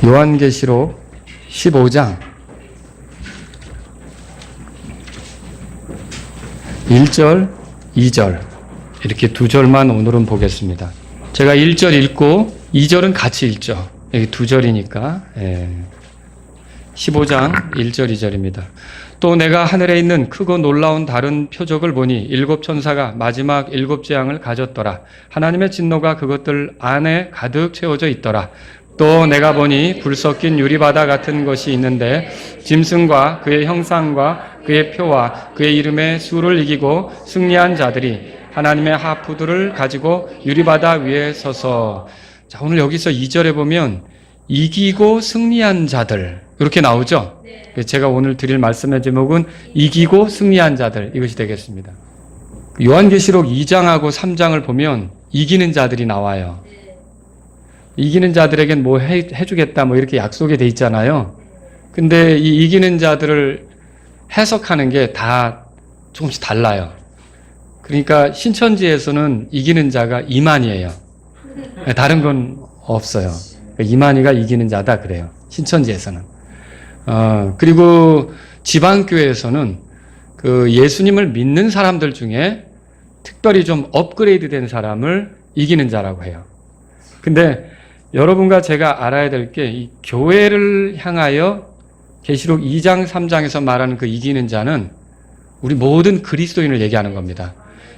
요한계시록 15장 1절, 2절 이렇게 두 절만 오늘은 보겠습니다. 제가 1절 읽고 2절은 같이 읽죠. 여기 두 절이니까. 15장 1절, 2절입니다. 또 내가 하늘에 있는 크고 놀라운 다른 표적을 보니 일곱 천사가 마지막 일곱 재앙을 가졌더라. 하나님의 진노가 그것들 안에 가득 채워져 있더라. 또 내가 보니 불 섞인 유리바다 같은 것이 있는데 짐승과 그의 형상과 그의 표와 그의 이름의 수를 이기고 승리한 자들이 하나님의 하프들을 가지고 유리바다 위에 서서, 자, 오늘 여기서 2절에 보면 이기고 승리한 자들 이렇게 나오죠. 제가 오늘 드릴 말씀의 제목은 이기고 승리한 자들, 이것이 되겠습니다. 요한계시록 2장하고 3장을 보면 이기는 자들이 나와요. 이기는 자들에겐 뭐 해주겠다 뭐 이렇게 약속이 돼 있잖아요. 근데 이 이기는 자들을 해석하는 게 다 조금씩 달라요. 그러니까 신천지에서는 이기는 자가 이만희예요. 다른 건 없어요. 이만희가 이기는 자다 그래요. 신천지에서는. 그리고 지방교회에서는 그 예수님을 믿는 사람들 중에 특별히 좀 업그레이드 된 사람을 이기는 자라고 해요. 근데 여러분과 제가 알아야 될 게 이 교회를 향하여 계시록 2장, 3장에서 말하는 그 이기는 자는 우리 모든 그리스도인을 얘기하는 겁니다.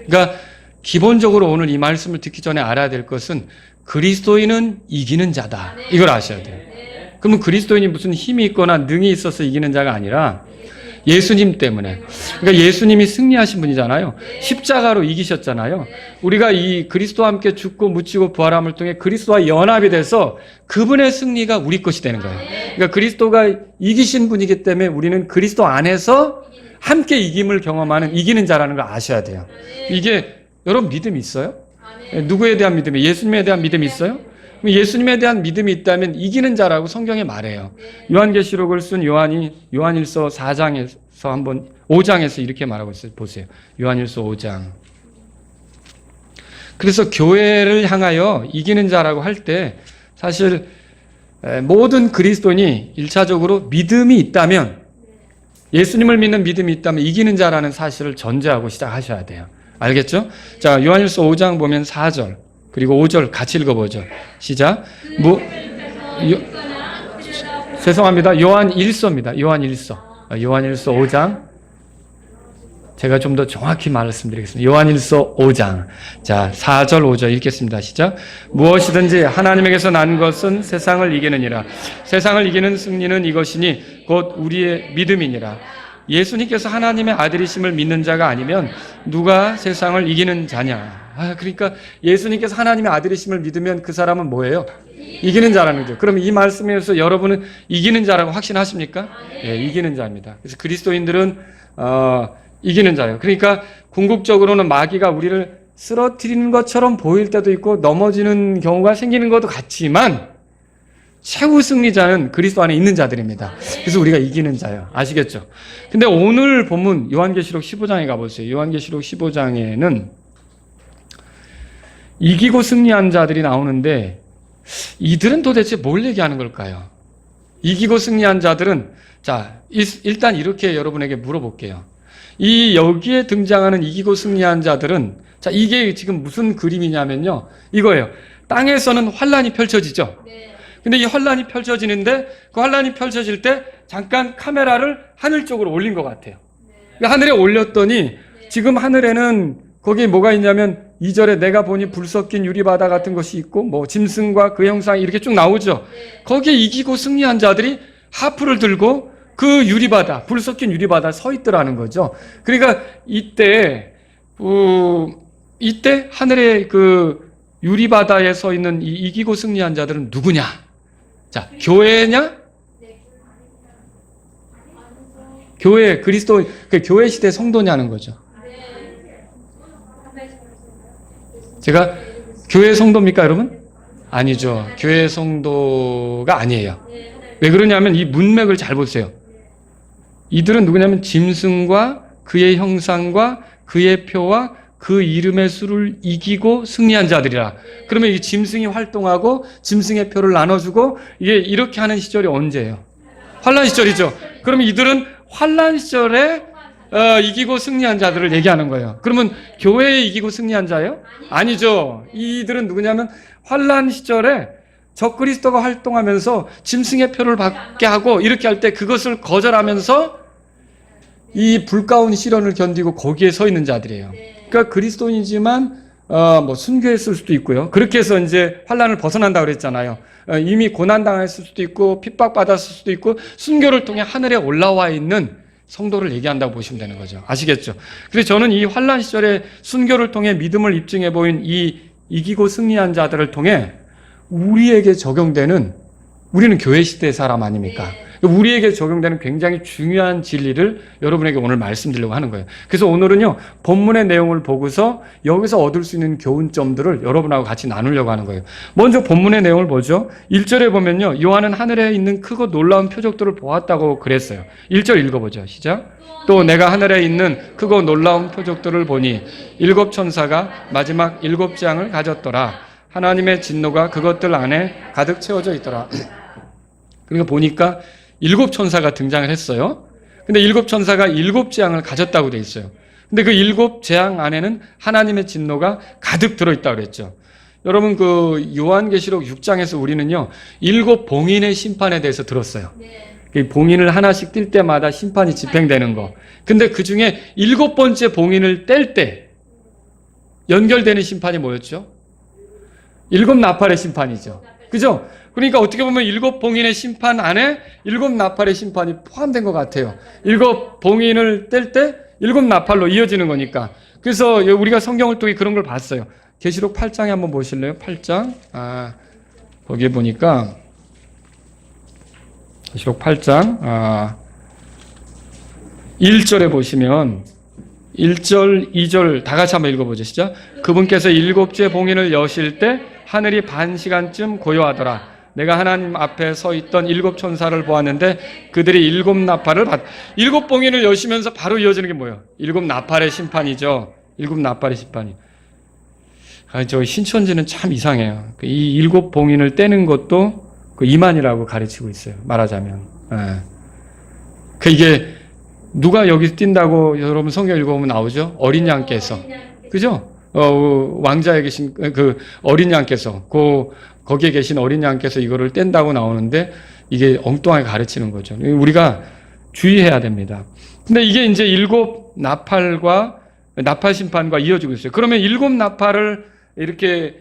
그러니까 기본적으로 오늘 이 말씀을 듣기 전에 알아야 될 것은 그리스도인은 이기는 자다. 이걸 아셔야 돼요. 그러면 그리스도인이 무슨 힘이 있거나 능이 있어서 이기는 자가 아니라 예수님 때문에. 그러니까 예수님이 승리하신 분이잖아요. 십자가로 이기셨잖아요. 우리가 이 그리스도와 함께 죽고 묻히고 부활함을 통해 그리스도와 연합이 돼서 그분의 승리가 우리 것이 되는 거예요. 그러니까 그리스도가 이기신 분이기 때문에 우리는 그리스도 안에서 함께 이김을 경험하는 이기는 자라는 걸 아셔야 돼요. 이게 여러분 믿음이 있어요? 누구에 대한 믿음이? 예수님에 대한 믿음이 있어요? 예수님에 대한 믿음이 있다면 이기는 자라고 성경에 말해요. 요한계시록을 쓴 요한이 요한일서 4장에서 한번 5장에서 이렇게 말하고 있어요. 보세요. 요한일서 5장. 그래서 교회를 향하여 이기는 자라고 할 때 사실 모든 그리스도인이 1차적으로 믿음이 있다면, 예수님을 믿는 믿음이 있다면 이기는 자라는 사실을 전제하고 시작하셔야 돼요. 알겠죠? 자, 요한일서 5장 보면 4절 그리고 5절 같이 읽어보죠. 시작. 죄송합니다. 요한일서입니다. 요한일서 5장. 제가 좀 더 정확히 말씀드리겠습니다. 요한일서 5장. 자, 4절 5절 읽겠습니다. 시작. 무엇이든지 하나님에게서 난 것은 세상을 이기느니라. 세상을 이기는 승리는 이것이니 곧 우리의 믿음이니라. 예수님께서 하나님의 아들이심을 믿는 자가 아니면 누가 세상을 이기는 자냐. 그러니까 예수님께서 하나님의 아들이심을 믿으면 그 사람은 뭐예요? 이기는 자라는 거죠. 그럼 이 말씀에서 여러분은 이기는 자라고 확신하십니까? 예, 이기는 자입니다. 그래서 그리스도인들은 이기는 자예요. 그러니까 궁극적으로는 마귀가 우리를 쓰러뜨리는 것처럼 보일 때도 있고 넘어지는 경우가 생기는 것도 같지만 최후 승리자는 그리스도 안에 있는 자들입니다. 그래서 우리가 이기는 자예요. 아시겠죠? 근데 오늘 본문 요한계시록 15장에 가보세요. 요한계시록 15장에는 이기고 승리한 자들이 나오는데 이들은 도대체 뭘 얘기하는 걸까요? 이기고 승리한 자들은, 자, 일단 이렇게 여러분에게 물어볼게요. 이 여기에 등장하는 이기고 승리한 자들은, 자, 이게 지금 무슨 그림이냐면요, 이거예요. 땅에서는 환란이 펼쳐지죠. 근데 이 환란이 펼쳐지는데 그 환란이 펼쳐질 때 잠깐 카메라를 하늘 쪽으로 올린 것 같아요. 하늘에 올렸더니 지금 하늘에는 거기에 뭐가 있냐면 2절에 내가 보니 불 섞인 유리바다 같은 것이 있고 뭐 짐승과 그 형상이 이렇게 쭉 나오죠. 거기에 이기고 승리한 자들이 하프를 들고 그 유리바다, 불 섞인 유리바다에 서 있더라는 거죠. 그러니까 이때 하늘에 그 유리바다에 서 있는 이 이기고 승리한 자들은 누구냐? 자, 교회냐? 교회, 그리스도, 그 교회 시대 성도냐는 거죠. 제가 교회 성도입니까, 여러분? 아니죠. 교회 성도가 아니에요. 왜 그러냐면 이 문맥을 잘 보세요. 이들은 누구냐면 짐승과 그의 형상과 그의 표와 그 이름의 수를 이기고 승리한 자들이라. 그러면 이 짐승이 활동하고 짐승의 표를 나눠주고 이게 이렇게 하는 시절이 언제예요? 환란 시절이죠. 그러면 이들은 환란 시절에 이기고 승리한 자들을 얘기하는 거예요. 그러면 교회에 이기고 승리한 자예요? 아니죠. 이들은 누구냐면 환란 시절에 적그리스도가 활동하면서 짐승의 표를 받게 하고 이렇게 할 때 그것을 거절하면서 이 불가운 시련을 견디고 거기에 서 있는 자들이에요. 그러니까 그리스도인이지만 뭐 순교했을 수도 있고요. 그렇게 해서 이제 환란을 벗어난다고 그랬잖아요. 이미 고난 당했을 수도 있고 핍박받았을 수도 있고 순교를 통해 하늘에 올라와 있는 성도를 얘기한다고 보시면 되는 거죠. 아시겠죠? 그래서 저는 이 환란 시절에 순교를 통해 믿음을 입증해 보인 이 이기고 승리한 자들을 통해 우리에게 적용되는, 우리는 교회 시대의 사람 아닙니까? 우리에게 적용되는 굉장히 중요한 진리를 여러분에게 오늘 말씀드리려고 하는 거예요. 그래서 오늘은요, 본문의 내용을 보고서 여기서 얻을 수 있는 교훈점들을 여러분하고 같이 나누려고 하는 거예요. 먼저 본문의 내용을 보죠. 1절에 보면요, 요한은 하늘에 있는 크고 놀라운 표적들을 보았다고 그랬어요. 1절 읽어보죠. 시작. 또 내가 하늘에 있는 크고 놀라운 표적들을 보니 7 천사가 마지막 7 재앙을 가졌더라. 하나님의 진노가 그것들 안에 가득 채워져 있더라. 그러니까 보니까 7 천사가 등장을 했어요. 근데 7 천사가 7 재앙을 가졌다고 돼 있어요. 근데 그 7 재앙 안에는 하나님의 진노가 가득 들어있다고 그랬죠. 여러분 그 요한계시록 6장에서 우리는요 7 봉인의 심판에 대해서 들었어요. 봉인을 하나씩 뛸 때마다 심판이 집행되는 거. 근데 그 중에 7번째 봉인을 뗄 때 연결되는 심판이 뭐였죠? 7 나팔의 심판이죠. 그죠? 그러니까 어떻게 보면 7 봉인의 심판 안에 7 나팔의 심판이 포함된 것 같아요. 7 봉인을 뗄 때 7 나팔로 이어지는 거니까. 그래서 우리가 성경을 통해 그런 걸 봤어요. 계시록 8장에 한번 보실래요? 8장. 거기에 보니까 계시록 8장 1절에 보시면 1절, 2절 다 같이 한번 읽어보죠. 시작. 그분께서 7째 봉인을 여실 때 하늘이 반 시간쯤 고요하더라. 내가 하나님 앞에 서 있던 7 천사를 보았는데 그들이 7 나팔을 7 봉인을 여시면서 바로 이어지는 게 뭐예요? 7 나팔의 심판이죠. 7 나팔의 심판이. 저 신천지는 참 이상해요. 이 7 봉인을 떼는 것도 그 이만이라고 가르치고 있어요. 말하자면. 이게 누가 여기서 뛴다고 여러분 성경 읽어보면 나오죠? 어린 양께서. 그죠? 왕자에 계신 그 어린 양께서, 거기에 계신 어린 양께서 이거를 뗀다고 나오는데 이게 엉뚱하게 가르치는 거죠. 우리가 주의해야 됩니다. 근데 이게 이제 7 나팔과 나팔 심판과 이어지고 있어요. 그러면 7 나팔을 이렇게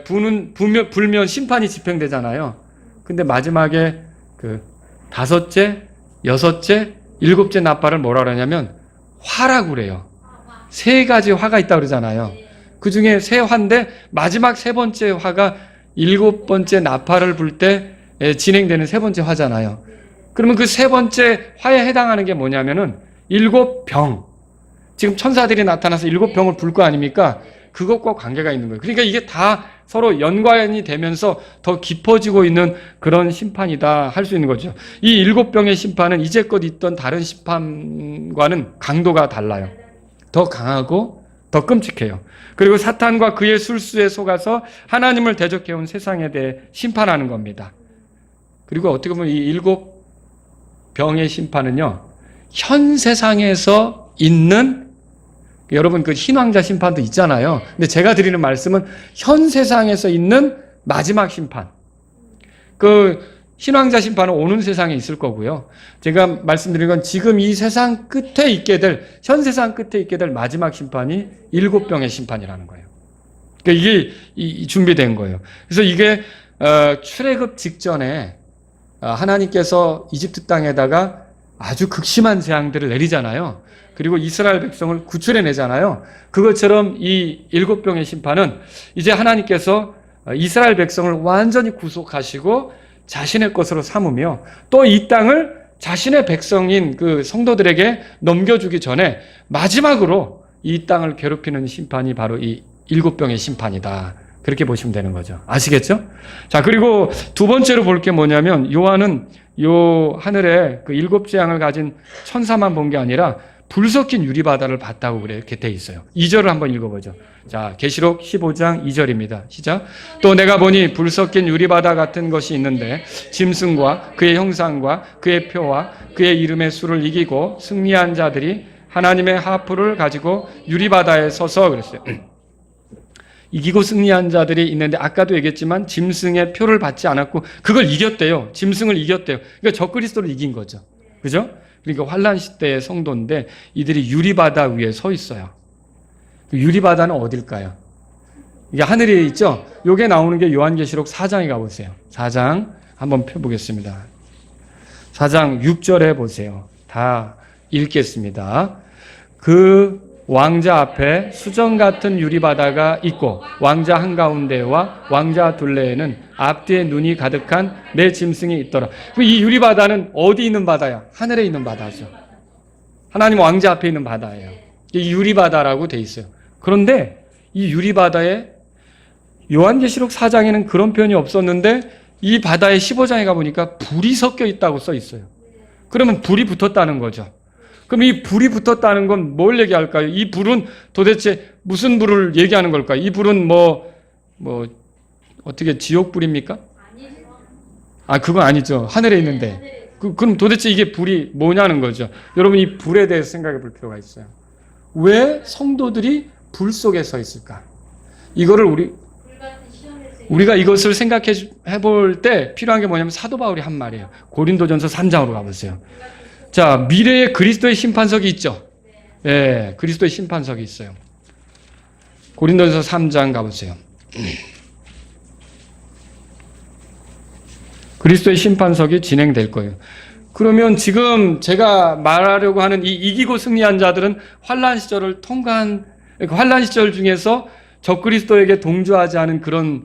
불면 심판이 집행되잖아요. 근데 마지막에 그 5째, 6째, 7째 나팔을 뭐라 그러냐면 화라고 그래요. 3가지 화가 있다고 그러잖아요. 그 중에 3화인데 마지막 3번째 화가 7번째 나팔을 불 때 진행되는 3번째 화잖아요. 그러면 그 3번째 화에 해당하는 게 뭐냐면은 7 병. 지금 천사들이 나타나서 7 병을 불 거 아닙니까? 그것과 관계가 있는 거예요. 그러니까 이게 다 서로 연관이 되면서 더 깊어지고 있는 그런 심판이다 할 수 있는 거죠. 이 7 병의 심판은 이제껏 있던 다른 심판과는 강도가 달라요. 더 강하고 더 끔찍해요. 그리고 사탄과 그의 술수에 속아서 하나님을 대적해온 세상에 대해 심판하는 겁니다. 그리고 어떻게 보면 이 7 병의 심판은요, 현 세상에서 있는, 여러분 그 흰왕자 심판도 있잖아요. 근데 제가 드리는 말씀은 현 세상에서 있는 마지막 심판. 그 흰왕자 심판은 오는 세상에 있을 거고요. 제가 말씀드린 건 지금 이 세상 끝에 있게 될, 현 세상 끝에 있게 될 마지막 심판이 7 병의 심판이라는 거예요. 그러니까 이게 준비된 거예요. 그래서 이게 출애굽 직전에 하나님께서 이집트 땅에다가 아주 극심한 재앙들을 내리잖아요. 그리고 이스라엘 백성을 구출해내잖아요. 그것처럼 이 7 병의 심판은 이제 하나님께서 이스라엘 백성을 완전히 구속하시고 자신의 것으로 삼으며 또 이 땅을 자신의 백성인 그 성도들에게 넘겨주기 전에 마지막으로 이 땅을 괴롭히는 심판이 바로 이 7 병의 심판이다. 그렇게 보시면 되는 거죠. 아시겠죠? 자, 그리고 두 번째로 볼 게 뭐냐면 요한은 요 하늘에 그 7 재앙을 가진 천사만 본 게 아니라 불 섞인 유리바다를 봤다고 그렇게 돼 있어요. 2절을 한번 읽어보죠. 자, 계시록 15장 2절입니다. 시작. 또 내가 보니 불 섞인 유리바다 같은 것이 있는데 짐승과 그의 형상과 그의 표와 그의 이름의 수를 이기고 승리한 자들이 하나님의 하프를 가지고 유리바다에 서서 그랬어요. 이기고 승리한 자들이 있는데 아까도 얘기했지만 짐승의 표를 받지 않았고 그걸 이겼대요. 짐승을 이겼대요. 그러니까 적그리스도를 이긴 거죠. 그죠? 그러니까 환란 시대의 성도인데 이들이 유리바다 위에 서 있어요. 유리바다는 어딜까요? 이게 하늘에 있죠? 요게 나오는 게 요한계시록 4장에 가보세요. 4장 한번 펴보겠습니다. 4장 6절에 보세요. 다 읽겠습니다. 그 왕자 앞에 수정 같은 유리바다가 있고 왕자 한가운데와 왕자 둘레에는 앞뒤에 눈이 가득한 네 짐승이 있더라. 이 유리바다는 어디 있는 바다야? 하늘에 있는 바다죠. 하나님 왕자 앞에 있는 바다예요. 이 유리바다라고 돼 있어요. 그런데 이 유리바다에 요한계시록 4장에는 그런 표현이 없었는데 이 바다의 15장에 가보니까 불이 섞여 있다고 써 있어요. 그러면 불이 붙었다는 거죠. 그럼 이 불이 붙었다는 건 뭘 얘기할까요? 이 불은 도대체 무슨 불을 얘기하는 걸까요? 이 불은 어떻게 지옥불입니까? 그건 아니죠. 하늘에 있는데. 그럼 도대체 이게 불이 뭐냐는 거죠. 여러분 이 불에 대해서 생각해 볼 필요가 있어요. 왜 성도들이 불 속에 서 있을까? 이거를 우리가 이것을 생각해 볼 때 필요한 게 뭐냐면 사도 바울이 한 말이에요. 고린도전서 3장으로 가보세요. 자, 미래에 그리스도의 심판석이 있죠. 네, 그리스도의 심판석이 있어요. 고린도전서 3장 가보세요. 그리스도의 심판석이 진행될 거예요. 그러면 지금 제가 말하려고 하는 이 이기고 승리한 자들은 환란 시절을 통과한 환란 시절 중에서 적그리스도에게 동조하지 않은 그런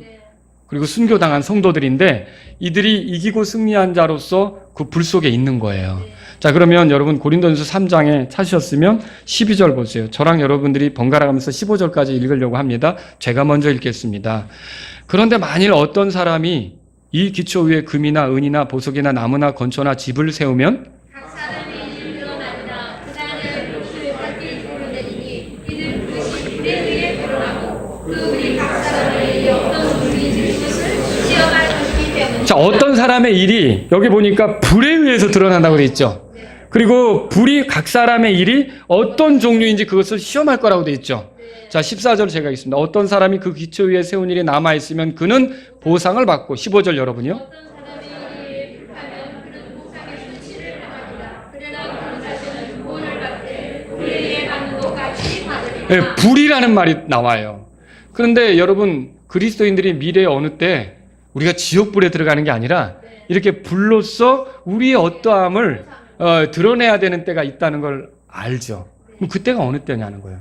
그리고 순교당한 성도들인데 이들이 이기고 승리한 자로서 그 불 속에 있는 거예요. 자, 그러면 여러분 고린도전서 3장에 찾으셨으면 12절 보세요. 저랑 여러분들이 번갈아 가면서 15절까지 읽으려고 합니다. 제가 먼저 읽겠습니다. 그런데 만일 어떤 사람이 이 기초 위에 금이나 은이나 보석이나 나무나 건초나 집을 세우면 각 사람의 일을 드러나리라. 그날은 그 밖에 드러내리니 이는 그것이 불에 의해 드러나고 그 우리 각 사람의 일이 어떤 일인지 그것을 시험할 것이기 때문에. 자, 어떤 사람의 일이 여기 보니까 불에 의해서 드러난다고 돼 있죠. 그리고 불이 각 사람의 일이 어떤 종류인지 그것을 시험할 거라고 돼 있죠. 자, 14절 제가 읽겠습니다. 어떤 사람이 그 기초 위에 세운 일이 남아있으면 그는 보상을 받고 15절 여러분요. 어떤 사람이 일에 불하면 그는 보상의 수치를 받으리라. 그러나 그런 자신은 구원을 받되 불에 의해 받는 것 같이 받으리라. 네, 불이라는 말이 나와요. 그런데 여러분 그리스도인들이 미래에 어느 때 우리가 지옥불에 들어가는 게 아니라 이렇게 불로써 우리의 어떠함을 드러내야 되는 때가 있다는 걸 알죠. 그럼 그때가 어느 때냐는 거예요.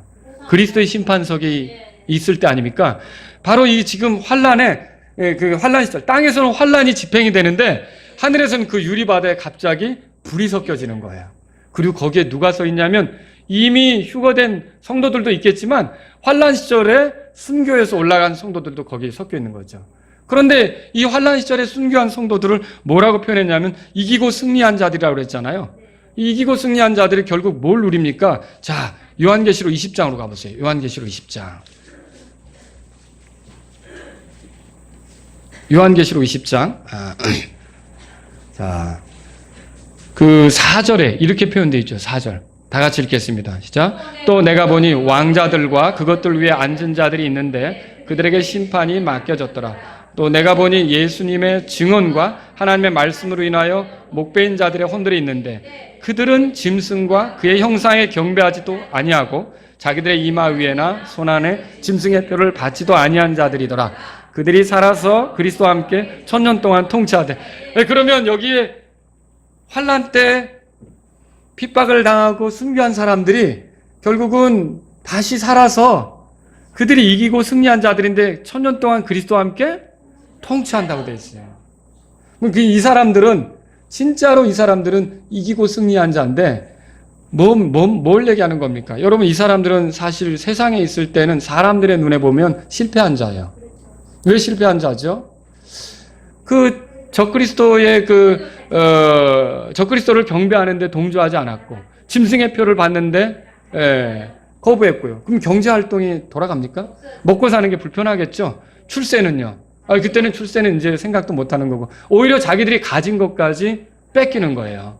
그리스도의 심판석이 있을 때 아닙니까? 바로 이 지금 환란의 그 환란 시절, 땅에서는 환란이 집행이 되는데 하늘에서는 그 유리바다에 갑자기 불이 섞여지는 거예요. 그리고 거기에 누가 서 있냐면 이미 휴거된 성도들도 있겠지만 환란 시절에 순교해서 올라간 성도들도 거기에 섞여 있는 거죠. 그런데 이 환란 시절에 순교한 성도들을 뭐라고 표현했냐면 이기고 승리한 자들이라고 그랬잖아요. 이 이기고 승리한 자들이 결국 뭘 누립니까? 자, 요한계시록 20장으로 가보세요. 요한계시록 20장. 요한계시록 20장. 자, 그 4절에 이렇게 표현되어 있죠. 4절. 다 같이 읽겠습니다. 시작. 또 내가 보니 왕자들과 그것들 위에 앉은 자들이 있는데 그들에게 심판이 맡겨졌더라. 또 내가 보니 예수님의 증언과 하나님의 말씀으로 인하여 목배인 자들의 혼들이 있는데 그들은 짐승과 그의 형상에 경배하지도 아니하고 자기들의 이마 위에나 손 안에 짐승의 뼈를 받지도 아니한 자들이더라. 그들이 살아서 그리스도와 함께 1000년 동안 통치하되. 그러면 여기에 환란 때 핍박을 당하고 순교한 사람들이 결국은 다시 살아서 그들이 이기고 승리한 자들인데 1000년 동안 그리스도와 함께 통치한다고 되어 있어요. 이 사람들은 진짜로 이 사람들은 이기고 승리한 자인데 뭘 얘기하는 겁니까? 여러분 이 사람들은 사실 세상에 있을 때는 사람들의 눈에 보면 실패한 자예요. 왜 실패한 자죠? 적그리스도의 적그리스도를 경배하는데 동조하지 않았고 짐승의 표를 받는데 거부했고요. 그럼 경제활동이 돌아갑니까? 먹고 사는 게 불편하겠죠? 출세는요? 그때는 출세는 이제 생각도 못하는 거고 오히려 자기들이 가진 것까지 뺏기는 거예요.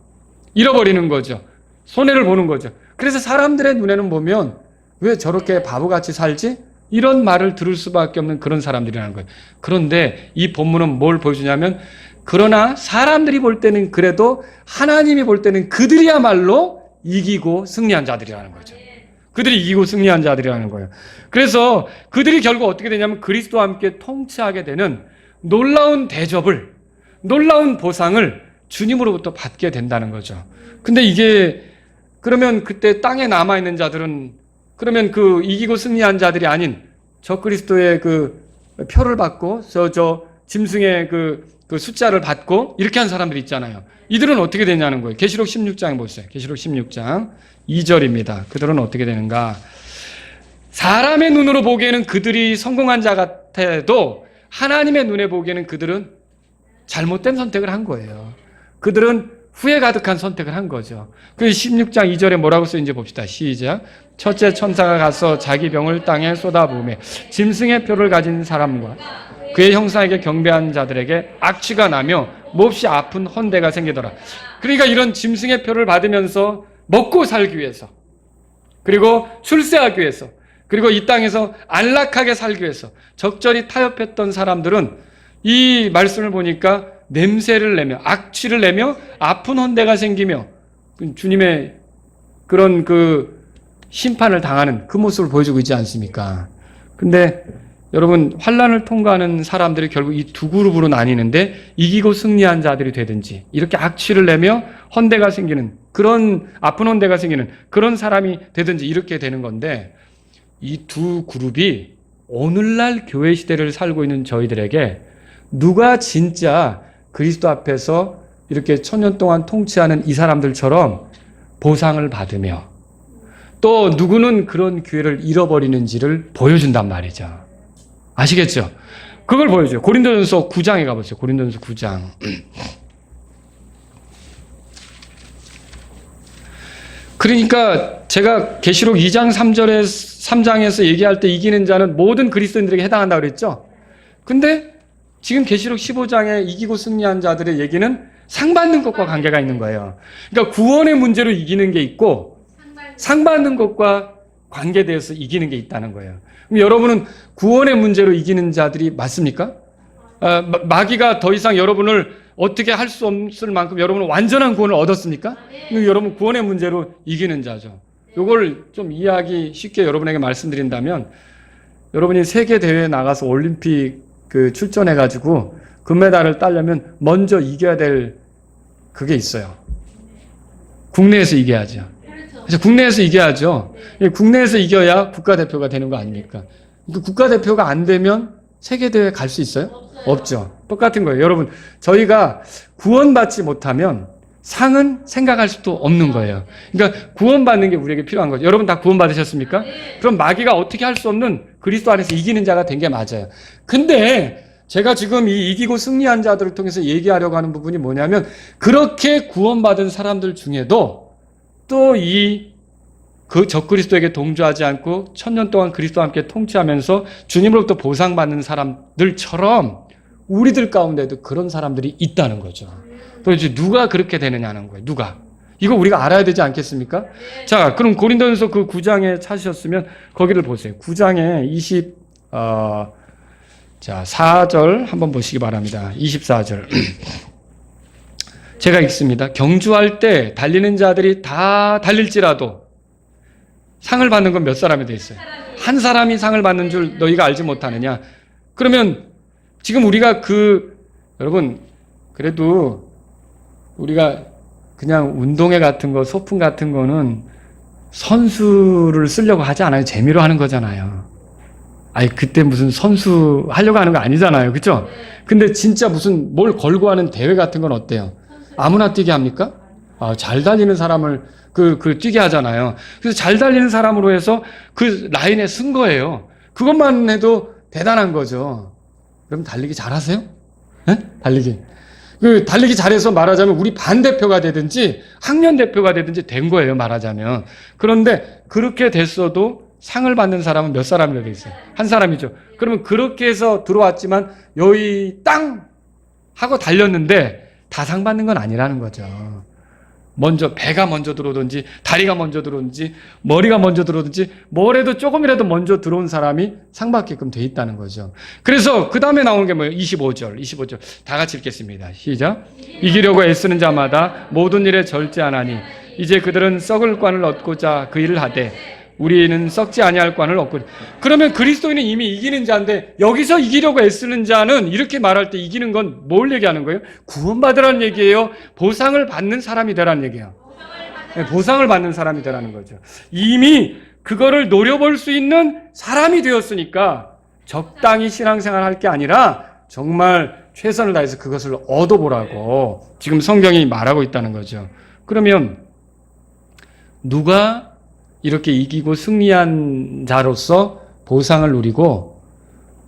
잃어버리는 거죠. 손해를 보는 거죠. 그래서 사람들의 눈에는 보면 왜 저렇게 바보같이 살지? 이런 말을 들을 수밖에 없는 그런 사람들이라는 거예요. 그런데 이 본문은 뭘 보여주냐면 그러나 사람들이 볼 때는 그래도 하나님이 볼 때는 그들이야말로 이기고 승리한 자들이라는 거죠. 그들이 이기고 승리한 자들이라는 거예요. 그래서 그들이 결국 어떻게 되냐면 그리스도와 함께 통치하게 되는 놀라운 대접을, 놀라운 보상을 주님으로부터 받게 된다는 거죠. 근데 이게 그러면 그때 땅에 남아있는 자들은 그러면 그 이기고 승리한 자들이 아닌 저 그리스도의 그 표를 받고 저 짐승의 그 숫자를 받고 이렇게 한 사람들이 있잖아요. 이들은 어떻게 되냐는 거예요. 계시록 16장에 보세요. 계시록 16장 2절입니다. 그들은 어떻게 되는가? 사람의 눈으로 보기에는 그들이 성공한 자 같아도 하나님의 눈에 보기에는 그들은 잘못된 선택을 한 거예요. 그들은 후회 가득한 선택을 한 거죠. 그 16장 2절에 뭐라고 쓰인지 봅시다. 시작. 첫째 천사가 가서 자기 병을 땅에 쏟아부으며 짐승의 표를 가진 사람과 그의 형상에게 경배한 자들에게 악취가 나며 몹시 아픈 헌대가 생기더라. 그러니까 이런 짐승의 표를 받으면서 먹고 살기 위해서 그리고 출세하기 위해서 그리고 이 땅에서 안락하게 살기 위해서 적절히 타협했던 사람들은 이 말씀을 보니까 냄새를 내며 악취를 내며 아픈 헌대가 생기며 주님의 그런 그 심판을 당하는 그 모습을 보여주고 있지 않습니까? 근데 여러분 환난을 통과하는 사람들이 결국 이 두 그룹으로 나뉘는데 이기고 승리한 자들이 되든지 이렇게 악취를 내며 헌대가 생기는 그런 아픈 헌대가 생기는 그런 사람이 되든지 이렇게 되는 건데 이 두 그룹이 오늘날 교회 시대를 살고 있는 저희들에게 누가 진짜 그리스도 앞에서 이렇게 천년 동안 통치하는 이 사람들처럼 보상을 받으며 또 누구는 그런 기회를 잃어버리는지를 보여준단 말이죠. 아시겠죠? 그걸 보여줘요. 고린도전서 9장에 가보세요. 고린도전서 9장. 그러니까 제가 계시록 2장 3장에서 얘기할 때 이기는 자는 모든 그리스도인들에게 해당한다고 그랬죠? 근데 지금 계시록 15장에 이기고 승리한 자들의 얘기는 상 받는 것과 관계가 있는 거예요. 그러니까 구원의 문제로 이기는 게 있고 상 받는 것과 관계되어서 이기는 게 있다는 거예요. 그럼 여러분은 구원의 문제로 이기는 자들이 맞습니까? 마귀가 더 이상 여러분을 어떻게 할 수 없을 만큼 여러분은 완전한 구원을 얻었습니까? 그럼 여러분 구원의 문제로 이기는 자죠. 이걸 좀 이해하기 쉽게 여러분에게 말씀드린다면 여러분이 세계 대회에 나가서 올림픽 출전해가지고 금메달을 따려면 먼저 이겨야 될 그게 있어요. 국내에서 이겨야죠. 그래서 국내에서 이겨야죠. 국내에서 이겨야 국가대표가 되는 거 아닙니까? 국가대표가 안 되면 세계대회에 갈 수 있어요? 없죠. 똑같은 거예요. 여러분, 저희가 구원받지 못하면 상은 생각할 수도 없는 거예요. 그러니까 구원받는 게 우리에게 필요한 거죠. 여러분 다 구원받으셨습니까? 그럼 마귀가 어떻게 할 수 없는 그리스도 안에서 이기는 자가 된 게 맞아요. 근데 제가 지금 이 이기고 승리한 자들을 통해서 얘기하려고 하는 부분이 뭐냐면 그렇게 구원받은 사람들 중에도 또 그 적그리스도에게 동조하지 않고 천년 동안 그리스도와 함께 통치하면서 주님으로부터 보상받는 사람들처럼 우리들 가운데도 그런 사람들이 있다는 거죠. 또 이제 누가 그렇게 되느냐는 거예요. 누가? 이거 우리가 알아야 되지 않겠습니까? 자, 그럼 고린도전서 그 9장에 찾으셨으면 거기를 보세요. 9장에 4절 한번 보시기 바랍니다. 24절. 제가 읽습니다. 경주할 때 달리는 자들이 다 달릴지라도 상을 받는 건 몇 사람이 돼 있어요? 한 사람이 상을 받는 줄 너희가 알지 못하느냐? 그러면 지금 우리가 여러분 그래도 우리가 그냥 운동회 같은 거, 소풍 같은 거는 선수를 쓰려고 하지 않아요. 재미로 하는 거잖아요. 그때 무슨 선수 하려고 하는 거 아니잖아요. 그쵸? 근데 진짜 무슨 뭘 걸고 하는 대회 같은 건 어때요? 아무나 뛰게 합니까? 잘 달리는 사람을 뛰게 하잖아요. 그래서 잘 달리는 사람으로 해서 그 라인에 쓴 거예요. 그것만 해도 대단한 거죠. 그럼 달리기 잘하세요? 네? 달리기. 그 달리기 잘해서 말하자면 우리 반 대표가 되든지 학년 대표가 되든지 된 거예요, 말하자면. 그런데 그렇게 됐어도 상을 받는 사람은 몇 사람이라도 있어요? 한 사람이죠. 그러면 그렇게 해서 들어왔지만 여의 땅 하고 달렸는데 다 상 받는 건 아니라는 거죠. 먼저 배가 먼저 들어오든지 다리가 먼저 들어오든지 머리가 먼저 들어오든지 뭐래도 조금이라도 먼저 들어온 사람이 상 받게끔 돼 있다는 거죠. 그래서 그 다음에 나오는 게 뭐예요? 25절 다 같이 읽겠습니다. 시작. 이기려고 애쓰는 자마다 모든 일에 절제하나니 이제 그들은 썩을 관을 얻고자 그 일을 하되 우리는 썩지 아니할 관을 얻고. 그러면 그리스도인은 이미 이기는 자인데 여기서 이기려고 애쓰는 자는 이렇게 말할 때 이기는 건 뭘 얘기하는 거예요? 구원받으라는 얘기예요? 보상을 받는 사람이 되라는 얘기예요? 네, 보상을 받는 사람이 되라는 거죠. 이미 그거를 노려볼 수 있는 사람이 되었으니까 적당히 신앙생활 할 게 아니라 정말 최선을 다해서 그것을 얻어보라고 지금 성경이 말하고 있다는 거죠. 그러면 누가 이렇게 이기고 승리한 자로서 보상을 누리고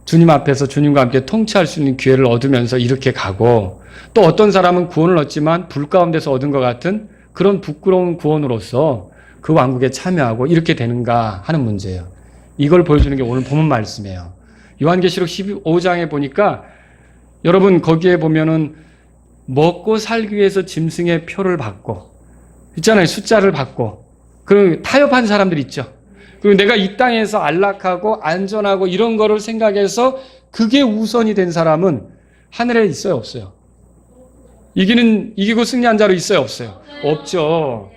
주님 앞에서 주님과 함께 통치할 수 있는 기회를 얻으면서 이렇게 가고, 또 어떤 사람은 구원을 얻지만 불 가운데서 얻은 것 같은 그런 부끄러운 구원으로서 그 왕국에 참여하고 이렇게 되는가 하는 문제예요. 이걸 보여주는 게 오늘 본문 말씀이에요. 요한계시록 15장에 보니까 여러분 거기에 보면은 먹고 살기 위해서 짐승의 표를 받고 있잖아요. 숫자를 받고 그 타협한 사람들 있죠. 그리고 내가 이 땅에서 안락하고 안전하고 이런 거를 생각해서 그게 우선이 된 사람은 하늘에 있어요, 없어요? 이기고 승리한 자로 있어요, 없어요? 없죠.